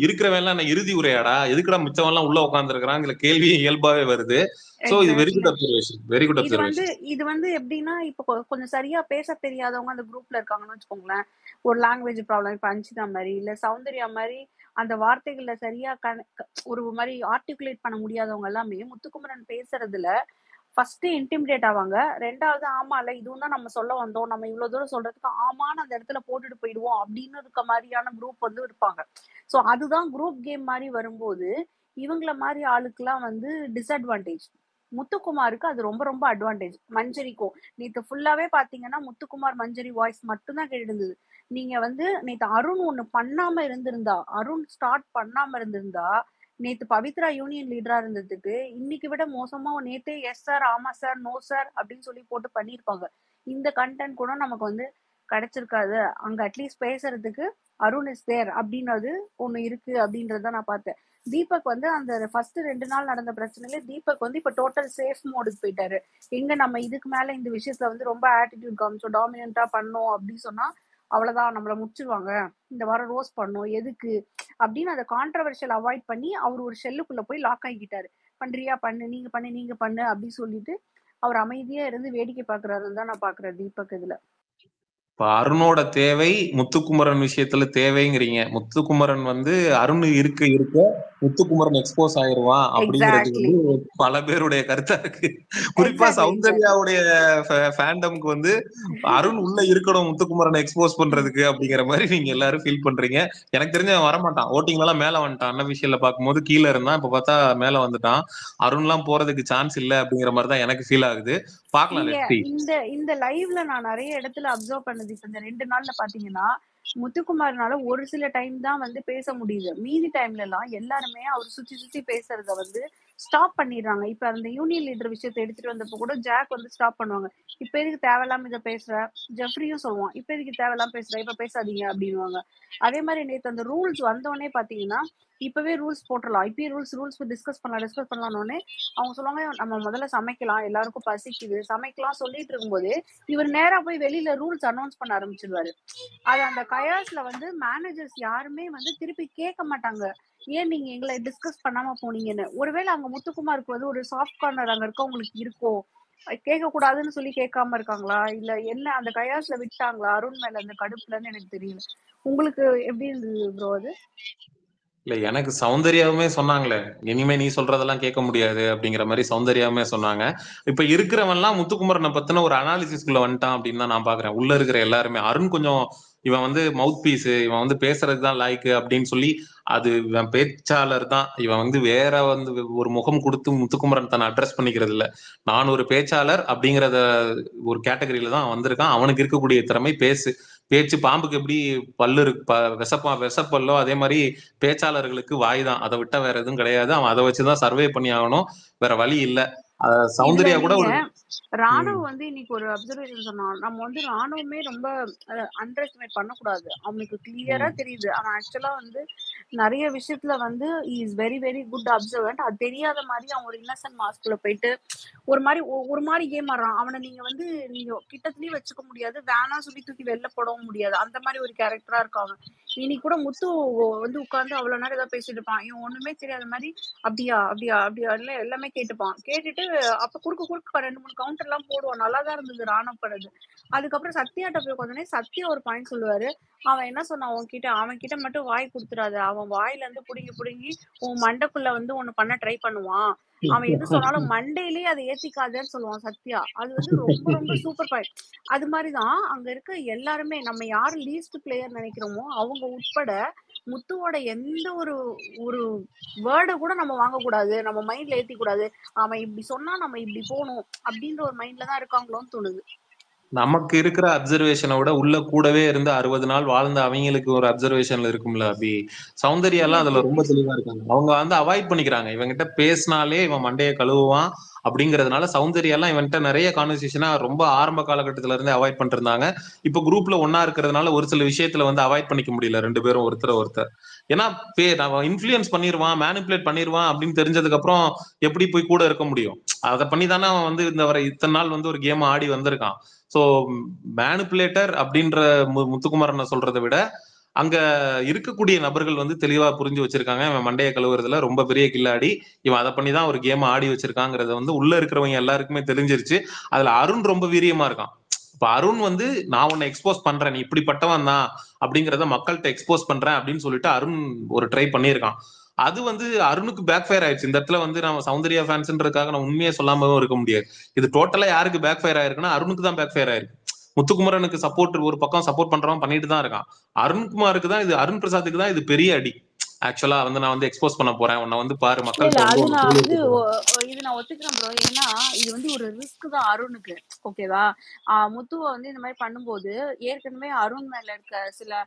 இருக்கிறவன் எல்லாம் இறுதி உரையாடா, எதுக்குடா மிச்சம் எல்லாம் உள்ள உட்கார்ந்து இருக்கிறாங்கிற கேள்வி இயல்பாவே வருது. சோ இது very good observation, very good observation. இது வந்து எப்படின்னா இப்ப கொஞ்சம் சரியா பேச தெரியாதவங்க அந்த குரூப்ல இருக்காங்கன்னு வச்சுக்கோங்களேன். ஒரு லாங்குவேஜ் ப்ராப்ளம், இப்ப அஞ்சிதா மாதிரி இல்ல சௌந்தர்யா மாதிரி அந்த வார்த்தைகள்ல சரியா ஒரு மாதிரி ஆர்டிகுலேட் பண்ண முடியாதவங்க எல்லாமே முத்துக்குமரன் பேசுறதுல ஃபர்ஸ்ட் இன்டிமிடேட் ஆவாங்க. ரெண்டாவது ஆமா இல்ல இதுவும் தான் நம்ம சொல்ல வந்தோம், நம்ம இவ்வளவு தூரம் சொல்றதுக்கு ஆமான்னு அந்த இடத்துல போட்டுட்டு போயிடுவோம் அப்படின்னு இருக்க மாதிரியான குரூப் வந்து இருப்பாங்க. சோ அதுதான் குரூப் கேம் மாதிரி வரும்போது இவங்கள மாதிரி ஆளுக்கெல்லாம் வந்து டிஸ்அட்வான்டேஜ். முத்துக்குமாருக்கு அது ரொம்ப ரொம்ப அட்வான்டேஜ். மஞ்சரிக்கும் நேத்து ஃபுல்லாவே பாத்தீங்கன்னா முத்துக்குமார் மஞ்சரி வாய்ஸ் மட்டும்தான் கேட்டிருந்தது. நீங்க வந்து நேத்து அருண் ஒண்ணு பண்ணாம இருந்திருந்தா, அருண் ஸ்டார்ட் பண்ணாம இருந்திருந்தா நேத்து பவித்ரா யூனியன் லீடரா இருந்ததுக்கு இன்னைக்கு விட மோசமா நேத்தே எஸ் சார், ஆமா சார், நோ சார் அப்படின்னு சொல்லி போட்டு பண்ணிருப்பாங்க. இந்த கண்டென்ட் கூட நமக்கு வந்து கிடைச்சிருக்காது. அங்க அட்லீஸ்ட் பேசுறதுக்கு அருண் இஸ் தேர் அப்படின்றது ஒண்ணு இருக்கு அப்படின்றத நான் பார்த்தேன். தீபக் வந்து அந்த ஃபர்ஸ்ட் 2 நாள் நடந்த பிரச்சனையில தீபக் வந்து இப்ப டோட்டல் சேஃப் மோடுக்கு போயிட்டாரு. எங்க நம்ம இதுக்கு மேல இந்த விஷயத்துல வந்து ரொம்ப ஆட்டிடியூட் காமிச்சோம், டாமினண்டா பண்ணோம் அப்படின்னு சொன்னா அவ்வளவுதான் நம்மள முடிச்சிருவாங்க, இந்த வாரம் ரோஸ் பண்ணோம் எதுக்கு அப்படின்னு அந்த கான்ட்ரவர்ஷியல் அவாய்ட் பண்ணி அவர் ஒரு ஷெல்லுக்குள்ள போய் லாக் ஆகிக்கிட்டாரு. பண்றியா பண்ணு, நீங்க பண்ணு அப்படின்னு சொல்லிட்டு அவர் அமைதியா இருந்து வேடிக்கை பாக்குறாருன்னு தான் நான் பாக்குறேன் தீபக் இதுல. இப்ப அருணோட தேவை முத்துக்குமரன் விஷயத்துல தேவைங்கிறீங்க. முத்துக்குமரன் வந்து அருண் இருக்க முத்துக்குமரன் எக்ஸ்போஸ் ஆயிருவான் அப்படிங்கிறது எக்ஸாக்ட்லி பல பேருடைய கருத்தா இருக்கு. குறிப்பா எக்ஸாக்ட்லி சௌந்தர்யாவுடைய ஃபேண்டம்க்கு வந்து அருண் உள்ள இருக்கணும் முத்துக்குமரனை எக்ஸ்போஸ் பண்றதுக்கு அப்படிங்கிற மாதிரி நீங்க எல்லாரும் ஃபீல் பண்றீங்க. எனக்கு தெரிஞ்ச அவன் வரமாட்டான். ஓட்டிங் எல்லாம் மேல வந்துட்டான். அண்ணன் விஷயத்துல பார்க்கும்போது கீழே இருந்தான், இப்ப பார்த்தா மேல வந்துட்டான். அருண் எல்லாம் போறதுக்கு சான்ஸ் இல்ல அப்படிங்கிற மாதிரி தான் எனக்கு ஃபீல் ஆகுது. பாக்கலாம். நீங்க லெட்ஸ் see. இந்த லைவ்ல நான் நிறைய இடத்துல அப்சர்வ் பண்ணது இப்ப இந்த 2 நாள்ல பாத்தீங்கன்னா முத்துக்குமார்னால ஒரு சில டைம் தான் வந்து பேச முடியுது. மீதி டைம்ல எல்லாம் எல்லாருமே அவர் சுத்தி பேசுறத வந்து ஸ்டாப் பண்ணிடுறாங்க. இப்ப அந்த யூனியன் லீடர் விஷயத்தை எடுத்துட்டு வந்தப்போ கூட ஜாக் வந்து ஸ்டாப் பண்ணுவாங்க. இப்ப எதுக்கு தேவையில்லாம இதை பேசுற, ஜெஃப்ரியும் சொல்லுவான் இப்ப எதுக்கு தேவையில்லாம பேசுற, இப்ப பேசாதீங்க அப்படின்னுவாங்க. அதே மாதிரி நேற்று அந்த ரூல்ஸ் வந்தோடனே பாத்தீங்கன்னா இப்பவே ரூல்ஸ் போட்டுடலாம், இப்பயே ரூல்ஸ் டிஸ்கஸ் பண்ணலாம்னு அவங்க சொல்லுவாங்க. நம்ம முதல்ல சமைக்கலாம், எல்லாருக்கும் பசிக்குது, சமைக்கலாம் சொல்லிட்டு இருக்கும்போது இவர் நேரா போய் வெளியில ரூல்ஸ் அனௌன்ஸ் பண்ண ஆரம்பிச்சிருவாரு. அது அந்த கயாஸ்ல வந்து மேனேஜர்ஸ் யாருமே வந்து திருப்பி கேட்க மாட்டாங்க, ஏன் நீங்க எங்களை டிஸ்கஸ் பண்ணாம போனீங்கன்னு. ஒருவேளை அங்க முத்துக்குமாருக்கு வந்து ஒரு சாஃப்ட் கார்னர் அங்க இருக்கவங்களுக்கு இருக்கோ, கேட்க கூடாதுன்னு சொல்லி கேட்காம இருக்காங்களா, இல்ல என்ன அந்த கயாஸ்ல விட்டாங்களா அருண் மேல அந்த கடுப்புலன்னு எனக்கு தெரியல. உங்களுக்கு எப்படி இருந்தது ப்ரோ அது? இல்ல, எனக்கு சௌந்தர்யாவுமே சொன்னாங்களே, இனிமே நீ சொல்றதெல்லாம் கேட்க முடியாது அப்படிங்கிற மாதிரி சௌந்தர்யாவுமே சொன்னாங்க. இப்ப இருக்கிறவன்லாம் முத்துக்குமரனை பத்தின ஒரு அனாலிசிஸ்குள்ள வந்துட்டான் அப்படின்னு தான் நான் பாக்குறேன். உள்ள இருக்கிற எல்லாருமே அருண் கொஞ்சம் இவன் வந்து மவுத் பீஸ், இவன் வந்து பேசுறது தான் லாய்க்கு அப்படின்னு சொல்லி, அது இவன் பேச்சாளர் தான், இவன் வந்து வேற வந்து ஒரு முகம் கொடுத்து முத்துக்குமரன் தன்னை அட்ரஸ் பண்ணிக்கிறது இல்ல. நான் ஒரு பேச்சாளர் அப்படிங்கிறத ஒரு கேட்டகரியில தான் வந்திருக்கான். அவனுக்கு இருக்கக்கூடிய திறமை பேச்சு. பாம்புக்கு எப்படி பல்லு இருக்கு, விஷப்பல்லோ அதே மாதிரி பேச்சாளர்களுக்கு வாய் தான், அதை விட்டா வேற எதுவும் கிடையாது. அவன் அதை வச்சுதான் சர்வே பண்ணி ஆகணும், வேற வழி இல்ல. இதுல சௌந்தர்யா கூட நீங்க ஒரு ராணுவ வந்து இன்னைக்கு ஒரு அப்சர்வேஷன் சொன்னான். நம்ம வந்து ராணுவமே ரொம்ப அண்டர் பண்ணக்கூடாது. அவனுக்கு கிளியரா தெரியுது. ஆனா ஆக்சுவலா வந்து நிறைய விஷயத்துல வந்து is very very good observant. அது தெரியாத மாதிரி அவன் ஒரு இன்னசென்ட் மாஸ்குள்ள போயிட்டு ஒரு மாதிரி கேம் ஆடுறான். அவனை நீங்க கிட்டத்துலயும் வச்சுக்க முடியாது, வேணா சொல்லி தூக்கி வெளில போடவும் முடியாது. அந்த மாதிரி ஒரு கேரக்டரா இருக்காங்க. இன்னைக்கு கூட முத்து வந்து உட்கார்ந்து அவ்வளவு நேரம் ஏதாவது பேசிட்டு இருப்பான். இவன் ஒண்ணுமே தெரியாத மாதிரி அப்படியா அப்படியா அப்படியா எல்லாமே கேட்டுப்பான். கேட்டுட்டு அப்ப குறுக்கு 2-3 கவுண்டர் எல்லாம் போடுவான். நல்லாதான் இருந்தது ராணுவ படுது. அதுக்கப்புறம் சத்யாட்ட போய் உட்காந்தோடனே சத்யா ஒரு பாயிண்ட் சொல்லுவாரு. அவன் என்ன சொன்னான் அவன் கிட்ட மட்டும் வாய் கொடுத்துறாத, அவன் வாயில இருந்து புடுங்கி உன் மண்டைக்குள்ள வந்து ஒண்ணு பண்ண ட்ரை பண்ணுவான், அவன் எது சொன்னாலும் மண்டையிலேயே அதை ஏத்திக்காதன்னு சொல்லுவான் சத்யா. அது வந்து ரொம்ப ரொம்ப சூப்பர் பாயிண்ட். அது மாதிரிதான் அங்க இருக்க எல்லாருமே, நம்ம யாரு லீஸ்ட் பிளேயர் நினைக்கிறோமோ அவங்க உட்பட முத்துவோட எந்த ஒரு வேர்டை கூட நம்ம வாங்கக்கூடாது, நம்ம மைண்ட்ல ஏத்தி கூடாது. அவன் இப்படி சொன்னா நம்ம இப்படி போகணும் அப்படின்ற ஒரு மைண்ட்ல தான் இருக்காங்களோன்னு தோணுது. நமக்கு இருக்கிற அப்சர்வேஷனை விட உள்ள கூடவே இருந்து 60 நாள் வாழ்ந்த அவங்களுக்கு ஒரு அப்சர்வேஷன்ல இருக்கும்ல அபி. சௌந்தர்யா எல்லாம் அதுல ரொம்ப தெளிவா இருக்காங்க. அவங்க வந்து அவாய்ட் பண்ணிக்கிறாங்க, இவங்கிட்ட பேசினாலே இவன் மண்டையை கழுவுவான் அப்படிங்கறதுனால சௌந்தர்யா எல்லாம் இவன்கிட்ட நிறைய கான்வர்சேஷனா ரொம்ப ஆரம்ப காலகட்டத்துல இருந்து அவாய்ட் பண்ணிட்டு இருந்தாங்க. இப்ப குரூப்ல ஒன்னா இருக்கிறதுனால ஒரு சில விஷயத்துல வந்து அவாய்ட் பண்ணிக்க முடியல ரெண்டு பேரும் ஒருத்தர். ஏன்னா இன்ஃபுளுயன்ஸ் பண்ணிடுவான், மேனிபுலேட் பண்ணிடுவான் அப்படின்னு தெரிஞ்சதுக்கு அப்புறம் எப்படி போய் கூட இருக்க முடியும்? அதை பண்ணி தானே அவன் வந்து இந்த வர இத்தனை நாள் வந்து ஒரு கேம் ஆடி வந்திருக்கான். சோ மேனிபுலேட்டர் அப்படின்ற முத்துக்குமாரனை சொல்றதை விட அங்க இருக்கக்கூடிய நபர்கள் வந்து தெளிவா புரிஞ்சு வச்சிருக்காங்க, இவன் மண்டையை கழுவுறதுல ரொம்ப பெரிய கில்லாடி, இவன் அதை பண்ணிதான் ஒரு கேம் ஆடி வச்சிருக்காங்கிறத வந்து உள்ள இருக்கிறவங்க எல்லாருக்குமே தெரிஞ்சிருச்சு. அதுல அருண் ரொம்ப வீரியமா இருக்கான். இப்ப அருண் வந்து நான் உன்னை எக்ஸ்போஸ் பண்றேன், நீ இப்படிப்பட்டவன் தான் அப்படிங்கறத மக்கள்கிட்ட எக்ஸ்போஸ் பண்றேன் அப்படின்னு சொல்லிட்டு அருண் ஒரு ட்ரை பண்ணியிருக்கான். அது வந்து அருணுக்கு பேக் ஃபயர் ஆயிடுச்சு. இந்த இடத்துல வந்து நம்ம சௌந்தர்யா ஃபேன்ஸ்ன்றதுக்காக நம்ம உண்மையை சொல்லாமவும் இருக்க முடியாது. இது டோட்டலா யாருக்கு பேக் ஃபயர் ஆயிருக்குன்னா அருணுக்கு தான் பேக் ஃபயர் ஆயிருக்கு. முத்துக்குமரனுக்கு சப்போர்ட் ஒரு பக்கம் சப்போர்ட் பண்றவன் பண்ணிட்டு தான் இருக்கான். அருண்குமாருக்கு தான் இது, அருண் பிரசாத்துக்கு தான் இது பெரிய அடி. ஆக்சுவலா வந்து நான் வந்து எக்ஸ்போஸ் பண்ண போறேன், உன்னை வந்து பாரு மக்கள்கிட்ட அது வந்து நான் வந்து இது நான் ஒத்துக்கிறேன் ப்ரோ. ஏன்னா இது வந்து ஒரு ரிஸ்க் தான் அருணுக்கு, ஓகேவா? முத்துவை வந்து இந்த மாதிரி பண்ணும்போது ஏற்கனவே அருண் மேல இருக்க சில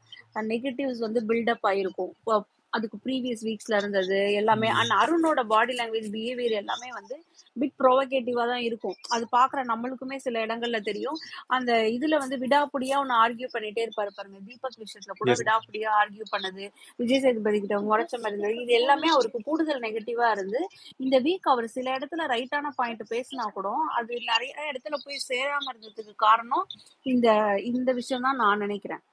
நெகட்டிவ்ஸ் வந்து பில்டப் ஆயிருக்கும். அதுக்கு ப்ரீவியஸ் வீக்ஸ்ல இருந்தது எல்லாமே. அண்ட் அருணோட பாடி லாங்குவேஜ், பிஹேவியர் எல்லாமே வந்து பிட் ப்ரொவோகேட்டிவா தான் இருக்கும். அது பாக்குற நம்மளுக்குமே சில இடங்கள்ல தெரியும். அந்த இதுல வந்து விடாப்புடியா ஒன்னு ஆர்கியூ பண்ணிட்டே இருப்பாரு பாருங்க. தீபக் விஷயத்துல கூட விடாப்புடியா ஆர்கியூ பண்ணது, விஜய் சேதுபதி கிட்ட முறைச்ச மாதிரி இருந்தது, இது எல்லாமே அவருக்கு கூடுதல் நெகட்டிவா இருந்து இந்த வீக் அவர் சில இடத்துல ரைட்டான பாயிண்ட் பேசினா கூட அது நிறைய இடத்துல போய் சேராம இருந்ததுக்கு காரணம் இந்த விஷயம் தான் நான் நினைக்கிறேன்.